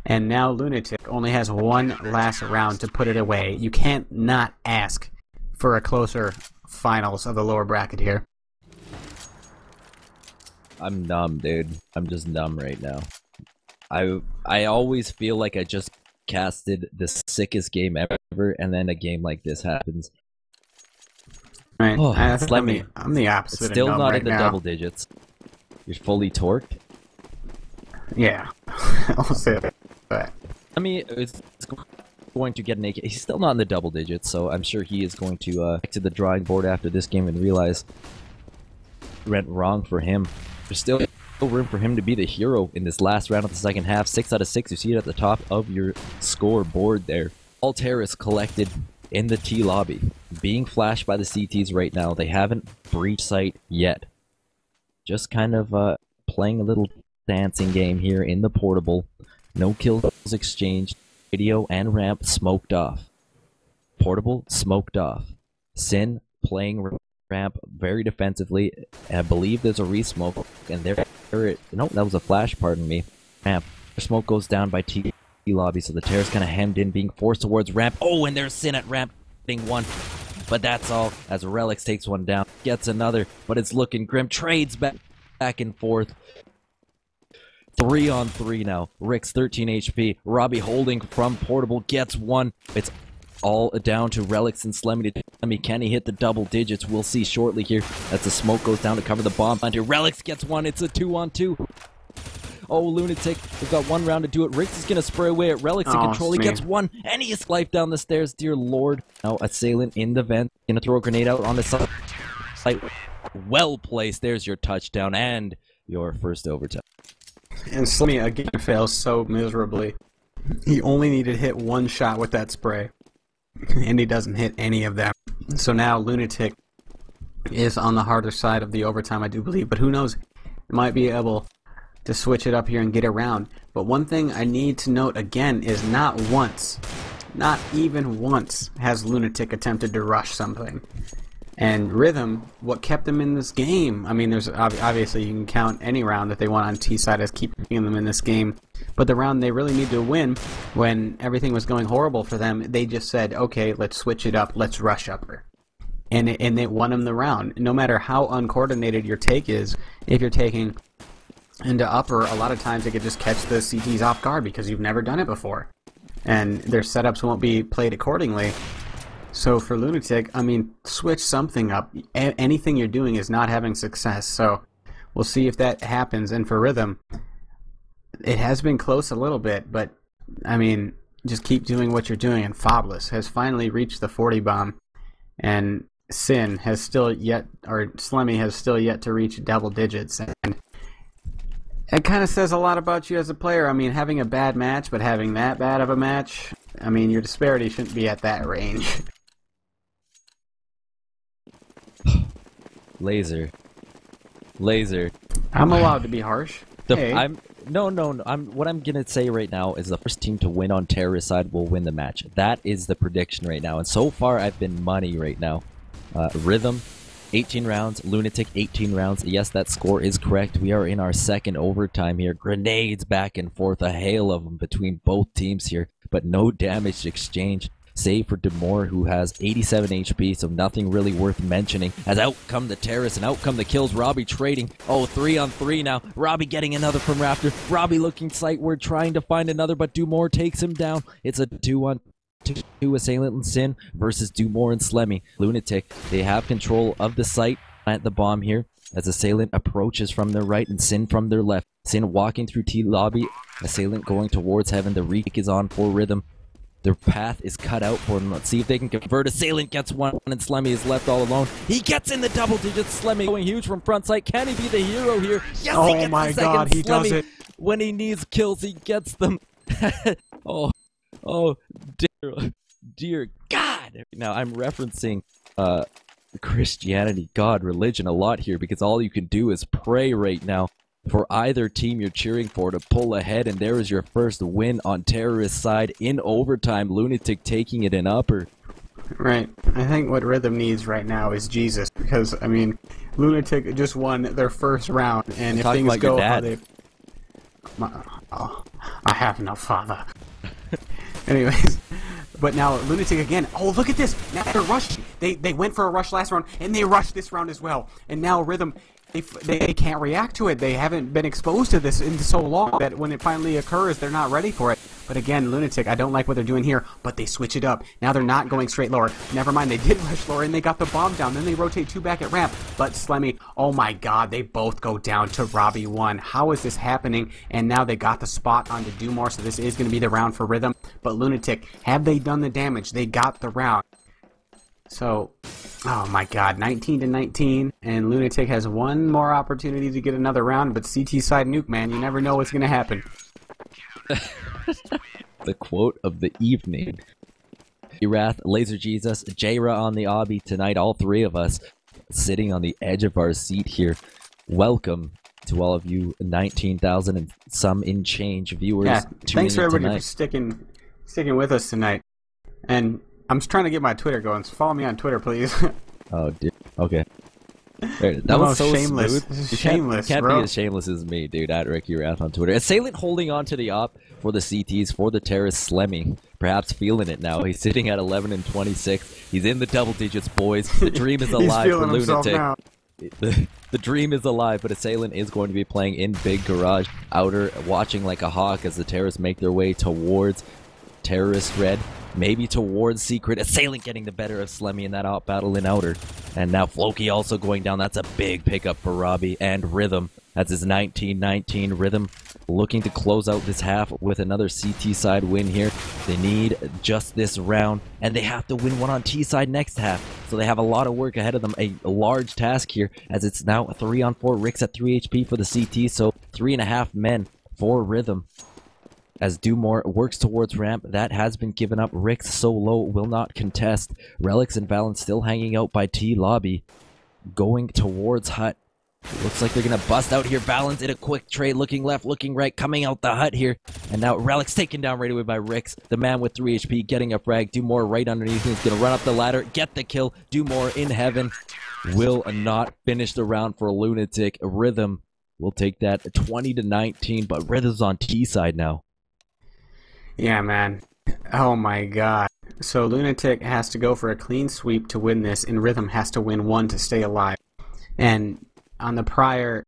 And now LunatiK only has one last round to put it away. You can't not ask for a closer finals of the lower bracket here. I'm numb, dude. I'm just numb right now. I always feel like I just casted the sickest game ever, and then a game like this happens. Right. Oh, I'm the opposite. It's still not right in the now. double digits. You're fully torqued. Yeah, I'll say that. I mean, it's going to get an AK. He's still not in the double digits, so I'm sure he is going to back to the drawing board after this game and realize it went wrong for him. There's still room for him to be the hero in this last round of the second half. 6 out of 6. You see it at the top of your scoreboard there. All terrorists collected in the T lobby, being flashed by the CTs right now. They haven't breached site yet. Just kind of playing a little dancing game here in the portable. No kills exchanged. Radio and ramp smoked off. Portable smoked off. Sin playing ramp very defensively. And I believe there's a re-smoke. And no, that was a flash, pardon me. Ramp. Smoke goes down by T lobby, so the terror's kind of hemmed in, being forced towards ramp. Oh, and there's Sin at ramp, getting one. But that's all, as Relics takes one down. Gets another, but it's looking grim. Trades back and forth. 3-on-3 now. Rick's 13 HP. Robbie holding from portable gets one. It's all down to Relics and Slemmy. Can he hit the double digits? We'll see shortly here as the smoke goes down to cover the bomb. Under Relics gets one. It's a 2-on-2. Oh, LunatiK, they've got one round to do it. Ricks is going to spray away at Relics in control. He gets one, and he is life down the stairs, dear lord. Now, Assailant in the vent. Going to throw a grenade out on the side. Well placed. There's your touchdown and your first overtime. And Slemmy again fails so miserably. He only needed to hit one shot with that spray, and he doesn't hit any of them. So now LunatiK is on the harder side of the overtime, I do believe. But who knows? Might be able to switch it up here and get around. But one thing I need to note again is not once, not even once, has LunatiK attempted to rush something. And Rhythm, what kept them in this game? I mean, there's obviously you can count any round that they won on T side as keeping them in this game. But the round they really need to win, when everything was going horrible for them, they just said, okay, let's switch it up, let's rush upper. And they won them the round. No matter how uncoordinated your take is, if you're taking into upper, a lot of times they could just catch the CTs off guard because you've never done it before. And their setups won't be played accordingly. So for LunatiK, I mean, switch something up. Anything you're doing is not having success. So we'll see if that happens. And for Rhythm, it has been close a little bit, but I mean, just keep doing what you're doing. And Fabulous has finally reached the 40 bomb. And Sin has still yet, or Slemmy has still yet to reach double digits. And it kind of says a lot about you as a player. I mean, having a bad match, but having that bad of a match, I mean, your disparity shouldn't be at that range. Laser. I'm allowed to be harsh. What I'm gonna say right now is the first team to win on terrorist side will win the match. That is the prediction right now, and so far I've been money right now. Rhythm, 18 rounds. LunatiK, 18 rounds. Yes, that score is correct. We are in our second overtime here. Grenades back and forth, a hail of them between both teams here, but no damage exchange. Save for Dumore, who has 87 HP, so nothing really worth mentioning. As out come the terrorists and out come the kills. Robbie trading. Oh, 3-on-3 now. Robbie getting another from Raptor. Robbie looking sightward, trying to find another, but Dumore takes him down. It's a 2-on-2 Assailant and Sin versus Dumore and Slemmy. LunatiK, they have control of the site. Plant the bomb here as Assailant approaches from their right and Sin from their left. Sin walking through T lobby. Assailant going towards heaven. The re-kick is on for Rhythm. Their path is cut out for them. Let's see if they can convert. Assailant gets one, and Slemmy is left all alone. He gets in the double digits. Slemmy going huge from front side. Can he be the hero here? Yes, oh he gets my the second. God, he Slemmy, does it. when he needs kills, he gets them. oh, dear God. Now, I'm referencing Christianity, God, religion a lot here, because all you can do is pray right now for either team you're cheering for to pull ahead, and there is your first win on terrorist side in overtime. LunatiK taking it in upper. Right. I think what Rhythm needs right now is Jesus, because, I mean, LunatiK just won their first round, and if things go how they... I have no father. Anyways, but now LunatiK again. Oh, look at this! Now they're rushing. They went for a rush last round, and they rushed this round as well. And now Rhythm... They can't react to it. They haven't been exposed to this in so long that when it finally occurs, they're not ready for it. But again, LunatiK, I don't like what they're doing here, but they switch it up. Now they're not going straight lower. Never mind, they did rush lower, and they got the bomb down. Then they rotate 2 back at ramp. But Slemmy, oh my God, they both go down to Robbie 1. How is this happening? And now they got the spot onto Do More, so this is going to be the round for Rhythm. But LunatiK, have they done the damage? They got the round. So, oh my God, 19-19, and LunatiK has one more opportunity to get another round, but CT side nuke, man, you never know what's going to happen. The quote of the evening. RickyWrath, LaserJesus, Jayra on the obby tonight, all three of us sitting on the edge of our seat here. Welcome to all of you 19,000 and some in change viewers. Yeah, thanks for everybody tonight. for sticking with us tonight. And I'm just trying to get my Twitter going, so follow me on Twitter, please. Oh, dear. Okay. That was so shameless. smooth. This is shameless, you can't bro. be as shameless as me, dude, at RickyWrath on Twitter. Assailant holding on to the op for the CTs, for the terrorist Slemmy. Perhaps feeling it now. He's sitting at 11 and 26. He's in the double digits, boys. The dream is alive for LunatiK. The dream is alive, but Assailant is going to be playing in big garage outer, watching like a hawk as the terrorists make their way towards terrorist red. Maybe towards secret. Assailant getting the better of Slemmy in that op battle in outer. And now Floki also going down. That's a big pickup for Robbie. And Rhythm. That's his 19-19. Rhythm looking to close out this half with another CT side win here. They need just this round. And they have to win one on T side next half. So they have a lot of work ahead of them. A large task here as it's now 3-on-4. Rick's at 3 HP for the CT. So 3.5 men for Rhythm. As Do More works towards ramp, that has been given up. Rick's so low, will not contest. Relics and Valen still hanging out by T lobby. Going towards hut. Looks like they're going to bust out here. Valen's in a quick trade, looking left, looking right, coming out the hut here. And now Relic's taken down right away by Ricks. The man with 3 HP getting a frag. Do More right underneath him. He's going to run up the ladder, get the kill. Do More in heaven. Will not finish the round for LunatiK. Rhythm will take that 20-19, but Rhythm's on T side now. Yeah, man. Oh my God. So LunatiK has to go for a clean sweep to win this, and Rhythm has to win 1 to stay alive. And on the prior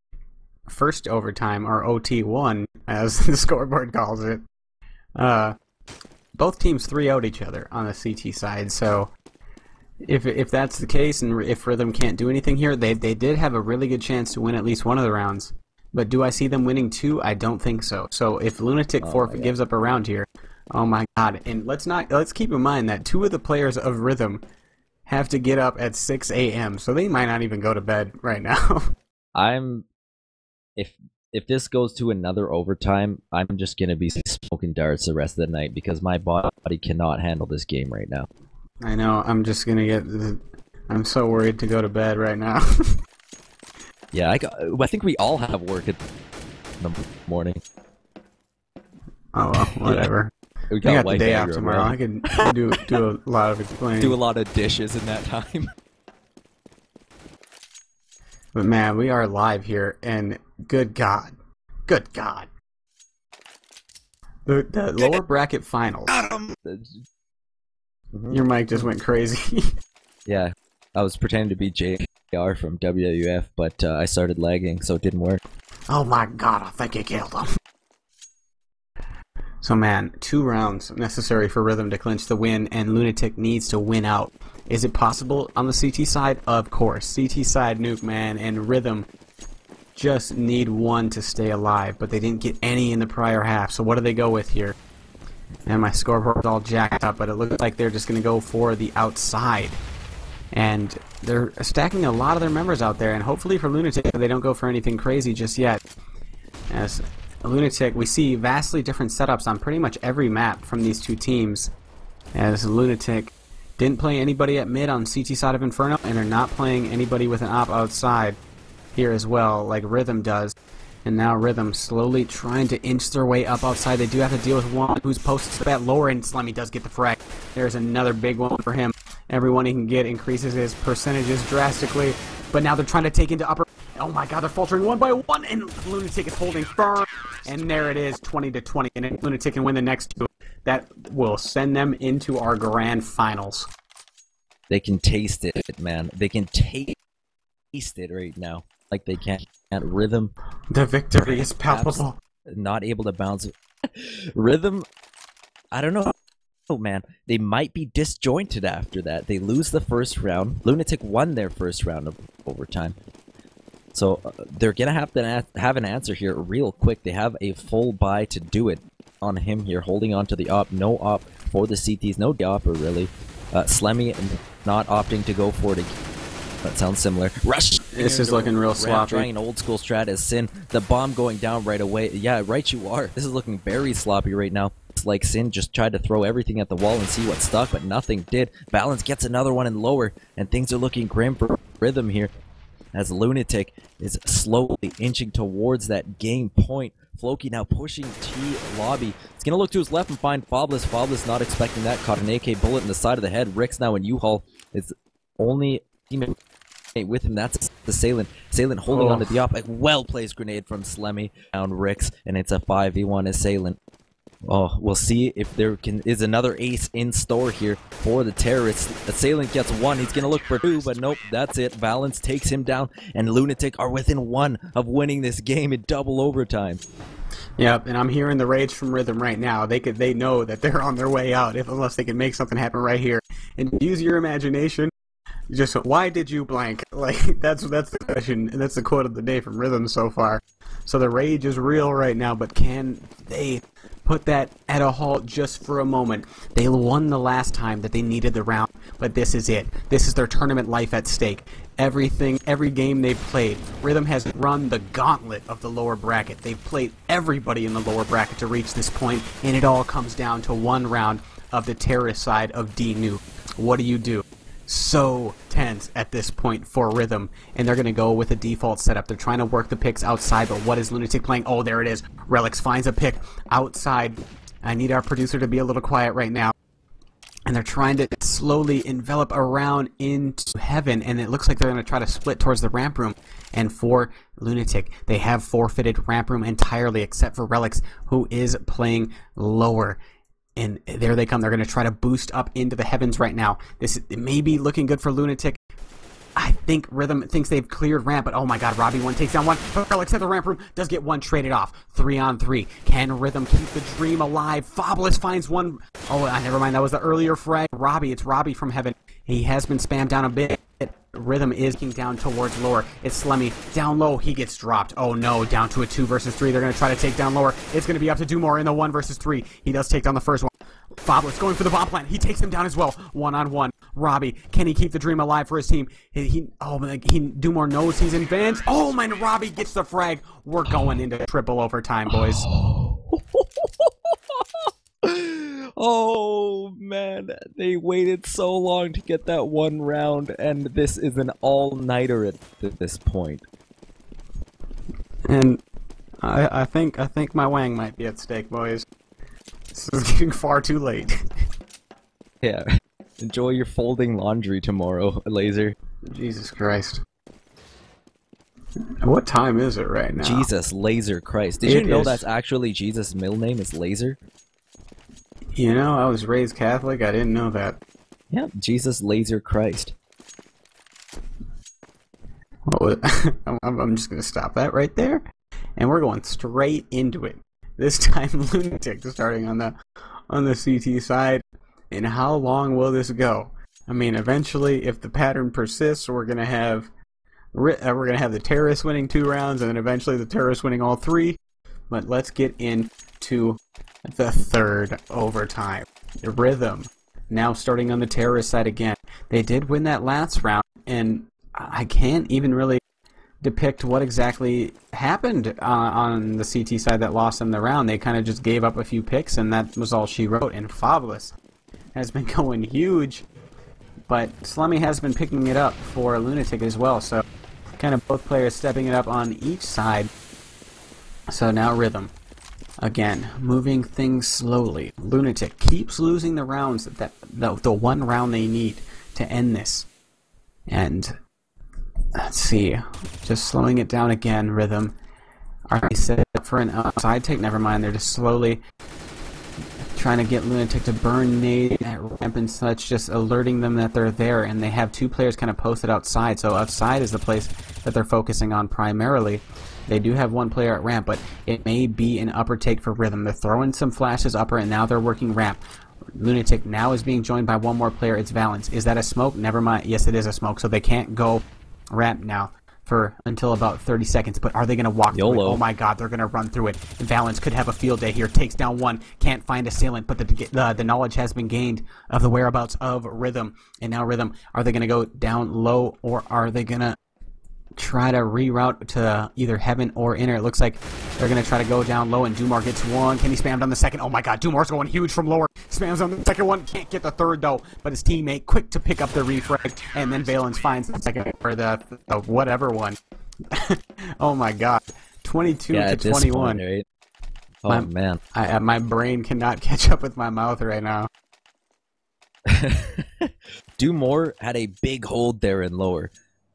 first overtime, or OT1, as the scoreboard calls it, both teams 3-0'd each other on the CT side. So if that's the case, and if Rhythm can't do anything here, they did have a really good chance to win at least one of the rounds. But do I see them winning 2? I don't think so. So if LunatiK gives up a round here, oh my God! And let's keep in mind that 2 of the players of Rhythm have to get up at 6 a.m. So they might not even go to bed right now. If this goes to another overtime, I'm just gonna be smoking darts the rest of the night because my body cannot handle this game right now. I know. I'm just gonna I'm so worried to go to bed right now. Yeah, I think we all have work in the morning. Oh well, whatever. Yeah. I got the day off tomorrow. I can do a lot of explaining. Do a lot of dishes in that time. But man, we are live here, and good God. The lower bracket finals. Your mic just went crazy. Yeah, I was pretending to be JR from WWF, but I started lagging, so it didn't work. Oh my God, I think you killed him. So man, 2 rounds necessary for Rhythm to clinch the win, and LunatiK needs to win out. Is it possible on the CT side? Of course. CT side nuke, man, and Rhythm just need 1 to stay alive, but they didn't get any in the prior half. So what do they go with here? And my scoreboard's all jacked up, but it looks like they're just going to go for the outside. And they're stacking a lot of their members out there, and hopefully for LunatiK they don't go for anything crazy just yet. As LunatiK, we see vastly different setups on pretty much every map from these two teams. As LunatiK didn't play anybody at mid on CT side of Inferno, and they're not playing anybody with an op outside here as well, like Rhythm does. And now Rhythm slowly trying to inch their way up outside. They do have to deal with one who's posted that lower, and Slemmy does get the frag. There's another big one for him. Everyone he can get increases his percentages drastically. But now they're trying to take into upper. Oh my god, they're faltering one by one, and LunatiK is holding firm. And there it is, 20-20. And if LunatiK can win the next two, that will send them into our grand finals. They can taste it, man. They can taste it right now. Like they can't. Rhythm. The victory is palpable. Not able to bounce. Rhythm, I don't know. Oh man, they might be disjointed after that. They lose the first round. LunatiK won their first round of overtime. So they're going to have an answer here real quick. They have a full buy to do it on him here, holding on to the op. No op for the CTs. No opper, really. Slemmy not opting to go for it. That sounds similar. Rush. This is looking real sloppy. Trying an old school strat as Sin. The bomb going down right away. Yeah, right you are. This is looking very sloppy right now. It's like Sin just tried to throw everything at the wall and see what stuck, but nothing did. Balance gets another one in lower, and things are looking grim for Rhythm here. As LunatiK is slowly inching towards that game point. Floki now pushing T lobby. He's going to look to his left and find Fabless. Fabless not expecting that. Caught an AK bullet in the side of the head. Rick's now in U-Haul. It's only teammate with him. That's the Assailant. Assailant holding onto the op. A well-placed grenade from Slemmy. Down Ricks, and it's a 5v1 Assailant. Oh, we'll see if there is another ace in store here for the terrorists. Assailant gets one. He's going to look for two, but nope, that's it. Valence takes him down, and LunatiK are within one of winning this game in double overtime. Yep, and I'm hearing the rage from Rhythm right now. They know that they're on their way out, unless they can make something happen right here. And use your imagination. Just, why did you blank? Like, that's the question, and that's the quote of the day from Rhythm so far. So the rage is real right now, but can they put that at a halt just for a moment? They won the last time that they needed the round, but this is it. This is their tournament life at stake. Every game they've played, Rhythm has run the gauntlet of the lower bracket. They've played everybody in the lower bracket to reach this point, and it all comes down to one round of the terrorist side of D-Nuke. What do? So tense at this point for Rhythm, and they're going to go with a default setup. They're trying to work the picks outside, but what is LunatiK playing? Oh, there it is. Relics finds a pick outside. I need our producer to be a little quiet right now. And they're trying to slowly envelop around into heaven, and it looks like they're going to try to split towards the ramp room. And for LunatiK, they have forfeited ramp room entirely, except for Relics, who is playing lower. And there they come. They're going to try to boost up into the heavens right now. It may be looking good for LunatiK. I think Rhythm thinks they've cleared ramp, but oh my god, Robbie one takes down one. Relics at the ramp room does get one traded off. 3-on-3. Can Rhythm keep the dream alive? Fabless finds one. Oh, never mind. That was the earlier frag. It's Robbie from heaven. He has been spammed down a bit. Rhythm is getting down towards lower. It's Slemmy. Down low, he gets dropped. Oh no, down to a 2 versus 3. They're going to try to take down lower. It's going to be up to Dumore in the 1 versus 3. He does take down the first one. Fabless going for the bomb plant. He takes him down as well. 1-on-1. Robbie, can he keep the dream alive for his team? Dumore knows he's in advance. Oh man, Robbie gets the frag. We're going into triple overtime, boys. Oh man, they waited so long to get that one round, and this is an all-nighter at this point. And I think my wang might be at stake, boys. This is getting far too late. Yeah, enjoy your folding laundry tomorrow, Laser. Jesus Christ. What time is it right now? Jesus, Laser Christ. Did you know that's actually Jesus' middle name is Laser? You know, I was raised Catholic. I didn't know that. Yeah, Jesus Laser Christ. Well, I'm just going to stop that right there. And we're going straight into it. This time, LunatiK starting on the CT side. And how long will this go? I mean, eventually, if the pattern persists, we're going to have the terrorists winning 2 rounds, and then eventually the terrorists winning all 3. But let's get into the third overtime. Rhythm now starting on the terrorist side again. They did win that last round, and I can't even really depict what exactly happened on the CT side that lost them the round. They kind of just gave up a few picks, and that was all she wrote. And Fabulous has been going huge, but Slummy has been picking it up for LunatiK as well, so kind of both players stepping it up on each side. So now Rhythm, again, moving things slowly. LunatiK keeps losing the rounds, the one round they need to end this. And let's see, just slowing it down again. Rhythm already set up for an outside take. Never mind, they're just slowly trying to get LunatiK to burn nade at ramp and such, just alerting them that they're there. And they have two players kind of posted outside, so outside is the place that they're focusing on primarily. They do have one player at ramp, but it may be an upper take for Rhythm. They're throwing some flashes upper, and now they're working ramp. LunatiK now is being joined by one more player. It's Valence. Is that a smoke? Never mind. Yes, it is a smoke, so they can't go ramp now for until about 30 seconds. But are they going to walk through it? Oh my god, they're going to run through it. Valence could have a field day here. Takes down one. Can't find assailant, but the knowledge has been gained of the whereabouts of Rhythm. And now Rhythm, are they going to go down low, or are they going to try to reroute to either heaven or inner? It looks like they're going to try to go down low, and Dumar gets one. Can he spam on the second? Oh my god, Dumar's going huge from lower. Spams on the second one. Can't get the third though, but his teammate quick to pick up the refrag, and then Valence finds the second, or the whatever one. Oh my god. 22 to 21. Point, right? Oh man. My brain cannot catch up with my mouth right now. Dumar had a big hold there in lower.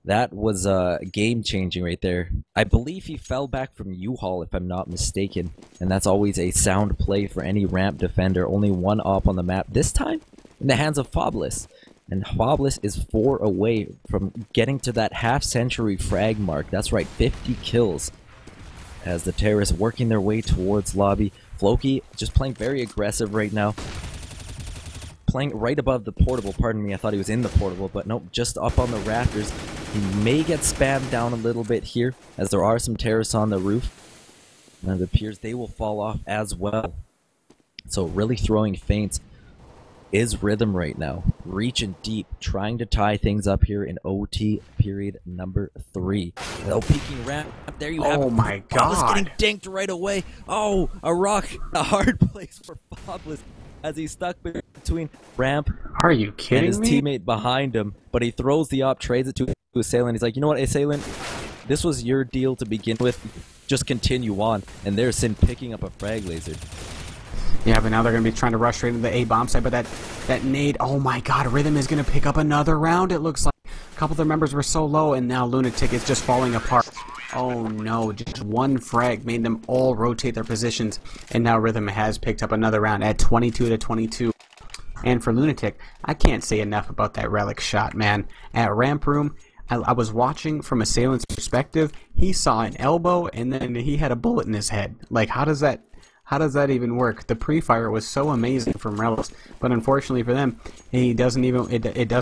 That was game-changing right there. I believe he fell back from U-Haul, if I'm not mistaken. And that's always a sound play for any ramp defender. Only one op on the map. This time, in the hands of Fabulous. And Fabulous is 4 away from getting to that half-century frag mark. That's right, 50 kills. As the terrorists working their way towards lobby. Floki just playing very aggressive right now. Playing right above the portable. Pardon me, I thought he was in the portable, but nope, just up on the rafters. He may get spammed down a little bit here, as there are some terrorists on the roof. And it appears they will fall off as well. So really throwing feints is Rhythm right now. Reaching deep, trying to tie things up here in OT period number 3. Oh, peeking ramp. There you have it. Oh my god. Fabulous getting dinked right away. Oh, a rock. A hard place for Fabulous, as he's stuck between ramp Are you kidding and his teammate behind him. But he throws the op, trades it to Assailant. He's like, you know what, Assailant? This was your deal to begin with. Just continue on. And there's Sin picking up a frag laser. Yeah, but now they're going to be trying to rush straight into the A bomb site. But that nade, oh my god, Rhythm is going to pick up another round, it looks like. A couple of their members were so low, and now LunatiK is just falling apart. Oh no, just one frag made them all rotate their positions. And now Rhythm has picked up another round at 22 to 22. And for LunatiK, I can't say enough about that relic shot, man. At ramp room, I was watching from Assailant's perspective. He saw an elbow, and then he had a bullet in his head. Like, how does that even work? The pre-fire was so amazing from Relics, but unfortunately for them, it doesn't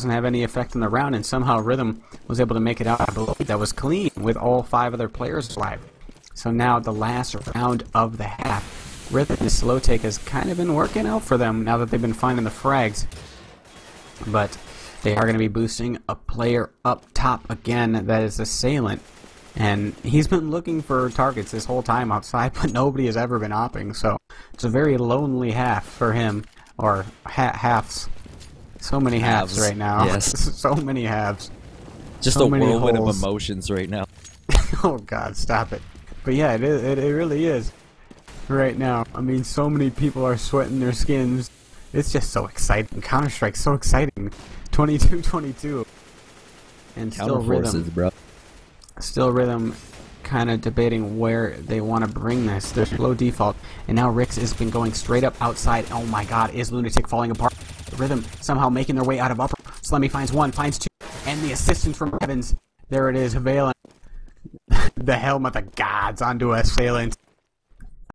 have any effect on the round, and somehow Rhythm was able to make it out. I believe that was clean with all 5 other players alive. So now the last round of the half, Rhythm's slow take has kind of been working out for them now that they've been finding the frags. But they are going to be boosting a player up top again, that is Assailant. And he's been looking for targets this whole time outside, but nobody has ever been opping, so it's a very lonely half for him. Or halves. So many halves right now. Yes. So many halves. Just so a whirlwind of emotions right now. Oh god, stop it. But yeah, it really is. Right now. I mean, so many people are sweating their skins. It's just so exciting. Counter-Strike's so exciting. 22-22. And still Rhythm. Bro. Still Rhythm kind of debating where they want to bring this. There's low default. And now Rix has been going straight up outside. Oh my god, is LunatiK falling apart? Rhythm somehow making their way out of upper. Slummy finds 1, finds 2. And the assistance from Evans. There it is, Valence. The helm of the gods onto Assailant.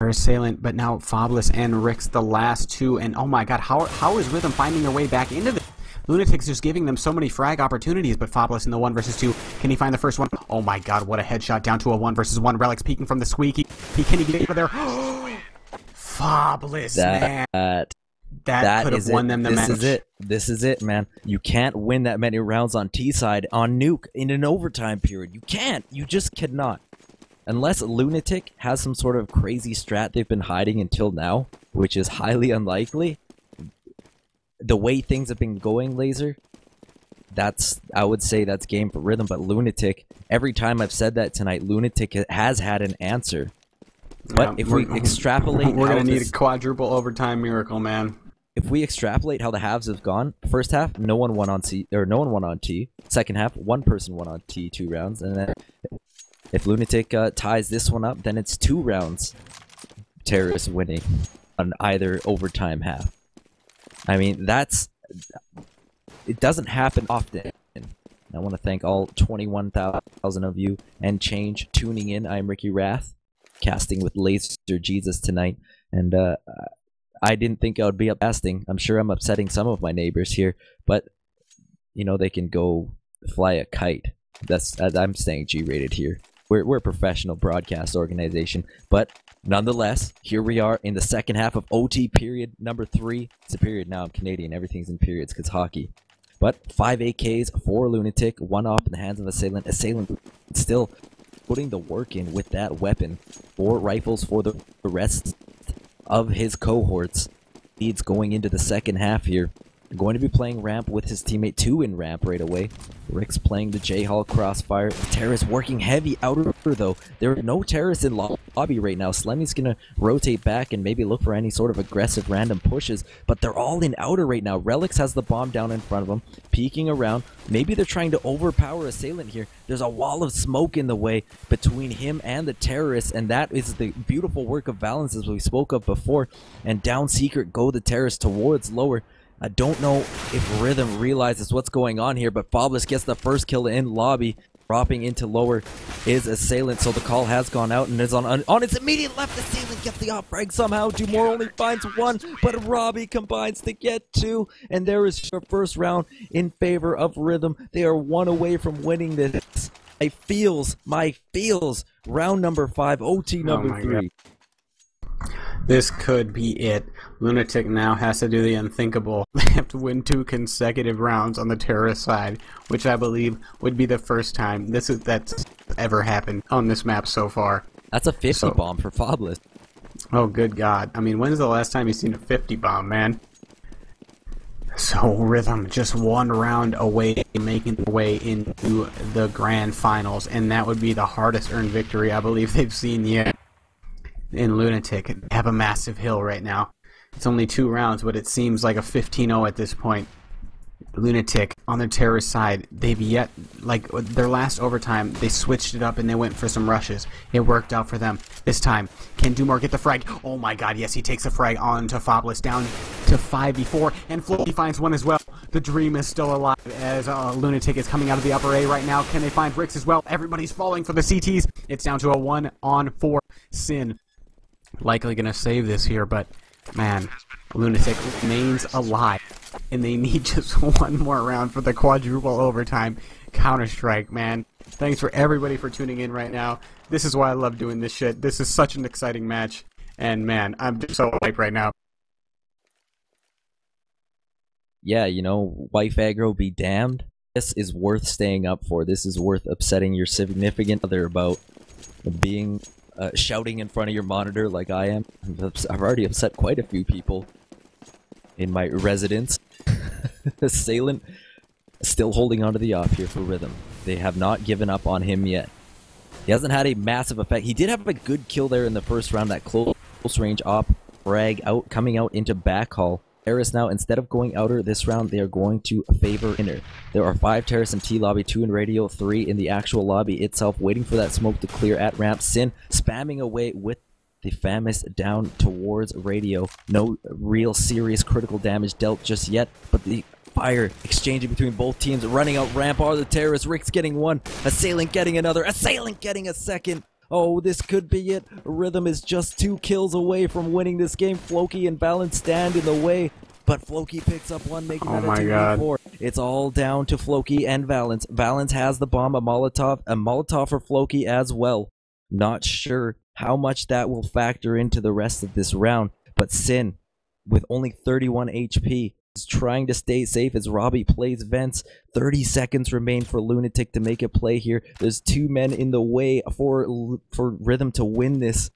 Assailant, but now Fabulous and Rix, the last 2. And oh my god, how is Rhythm finding their way back into this? LunatiK's just giving them so many frag opportunities, but Fabulous in the 1 versus 2. Can he find the first one? Oh my god, what a headshot down to a 1 versus 1. Relics peeking from the squeaky. Can he get out of there? Fabless, man. That could have won them the match. This is it, man. You can't win that many rounds on T side on Nuke in an overtime period. You can't. You just cannot. Unless LunatiK has some sort of crazy strat they've been hiding until now, which is highly unlikely. The way things have been going, Laser, I would say that's game for Rhythm. But LunatiK, every time I've said that tonight, LunatiK has had an answer. But if we extrapolate, we're gonna need a quadruple overtime miracle, man. If we extrapolate how the halves have gone, first half no one won on C, or no one won on T. Second half, one person won on T 2 rounds, and then if LunatiK ties this one up, then it's 2 rounds. Terrorists winning on either overtime half. I mean, it doesn't happen often. I want to thank all 21,000 of you and change tuning in. I'm RickyWrath, casting with LaserJesus tonight, and I didn't think I would be upcasting. I'm sure I'm upsetting some of my neighbors here, but you know, they can go fly a kite. I'm staying G-rated here. We're a professional broadcast organization, but nonetheless, here we are in the second half of OT period number 3. It's a period now. I'm Canadian. Everything's in periods because hockey. But 5 AKs for LunatiK, 1 off in the hands of Assailant. Assailant still putting the work in with that weapon. 4 rifles for the rest of his cohorts. Leads going into the second half here. Going to be playing ramp with his teammate 2 in ramp right away. Rick's playing the J-Hall crossfire. The terrorists working heavy outer though. There are no terrorists in lobby right now. Slemmy's gonna rotate back and maybe look for any sort of aggressive random pushes, but they're all in outer right now. Relix has the bomb down in front of him, peeking around. Maybe they're trying to overpower Assailant here. There's a wall of smoke in the way between him and the terrorists, and that is the beautiful work of Valence as we spoke of before. And down secret go the terrorists towards lower. I don't know if Rhythm realizes what's going on here, but Fabless gets the first kill in lobby. Dropping into lower is Assailant, so the call has gone out and is on its immediate left. Assailant gets the off-frag somehow. Dumore only finds 1, but Robbie combines to get 2, and there is your first round in favor of Rhythm. They are 1 away from winning this. My feels. Round number 5, OT number 3. This could be it. LunatiK now has to do the unthinkable. They have to win 2 consecutive rounds on the terrorist side, which I believe would be the first time that's ever happened on this map so far. That's a 50 bomb for Fabless. Oh, good God. I mean, when's the last time you've seen a 50 bomb, man? So, Rhythm just 1 round away, making their way into the grand finals, and that would be the hardest earned victory I believe they've seen yet. In LunatiK, have a massive hill right now. It's only 2 rounds, but it seems like a 15-0 at this point. LunatiK, on their terrorist side, they've yet, like, their last overtime, they switched it up and they went for some rushes. It worked out for them. This time, can Dumore get the frag? Oh my God, yes, he takes a frag on to Fabless, down to 5v4, and Floki finds 1 as well. The dream is still alive as LunatiK is coming out of the upper A right now. Can they find Ricks as well? Everybody's falling for the CTs. It's down to a 1-on-4 Sin. Likely gonna save this here, but man, LunatiK remains alive, and they need just 1 more round for the quadruple overtime Counter-Strike, man. Thanks for everybody for tuning in right now. This is why I love doing this shit. This is such an exciting match, and man, I'm just so hyped right now. Yeah, you know, wife aggro be damned. This is worth staying up for. This is worth upsetting your significant other about. Being shouting in front of your monitor like I am. I've already upset quite a few people in my residence. Assailant still holding onto the off here for Rhythm. They have not given up on him yet. He hasn't had a massive effect. He did have a good kill there in the first round, that close range op frag out, coming out into backhaul. Terrorists now, instead of going outer this round, they are going to favor inner. There are 5 terrorists in T lobby, 2 in radio, 3 in the actual lobby itself, waiting for that smoke to clear at ramp. Sin spamming away with the FAMAS down towards radio. No real serious critical damage dealt just yet, but the fire exchanging between both teams. Running out ramp are the terrorists. Rick's getting 1, Assailant getting another, Assailant getting a second. Oh, this could be it. Rhythm is just 2 kills away from winning this game. Floki and Valence stand in the way, but Floki picks up 1, making that a 2v4. It's all down to Floki and Valence. Valence has the bomb, a Molotov for Floki as well. Not sure how much that will factor into the rest of this round, But Sin, with only 31 HP, is trying to stay safe as Robbie plays vents. 30 seconds remain for LunatiK to make a play here. There's 2 men in the way for Rhythm to win this.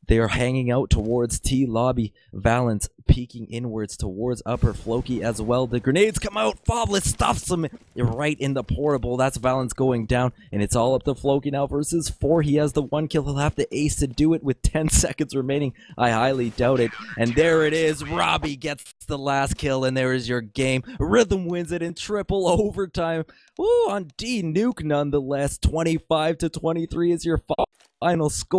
They are hanging out towards T lobby. Valence peeking inwards towards upper Floki as well. The grenades come out. Foblet stuffs him right in the portable. That's Valence going down. And it's all up to Floki now versus 4. He has the 1 kill. He'll have to ace to do it with 10 seconds remaining. I highly doubt it. And there it is. Robbie gets the last kill. And there is your game. Rhythm wins it in triple overtime. Woo, on D Nuke nonetheless. 25-23 is your final score.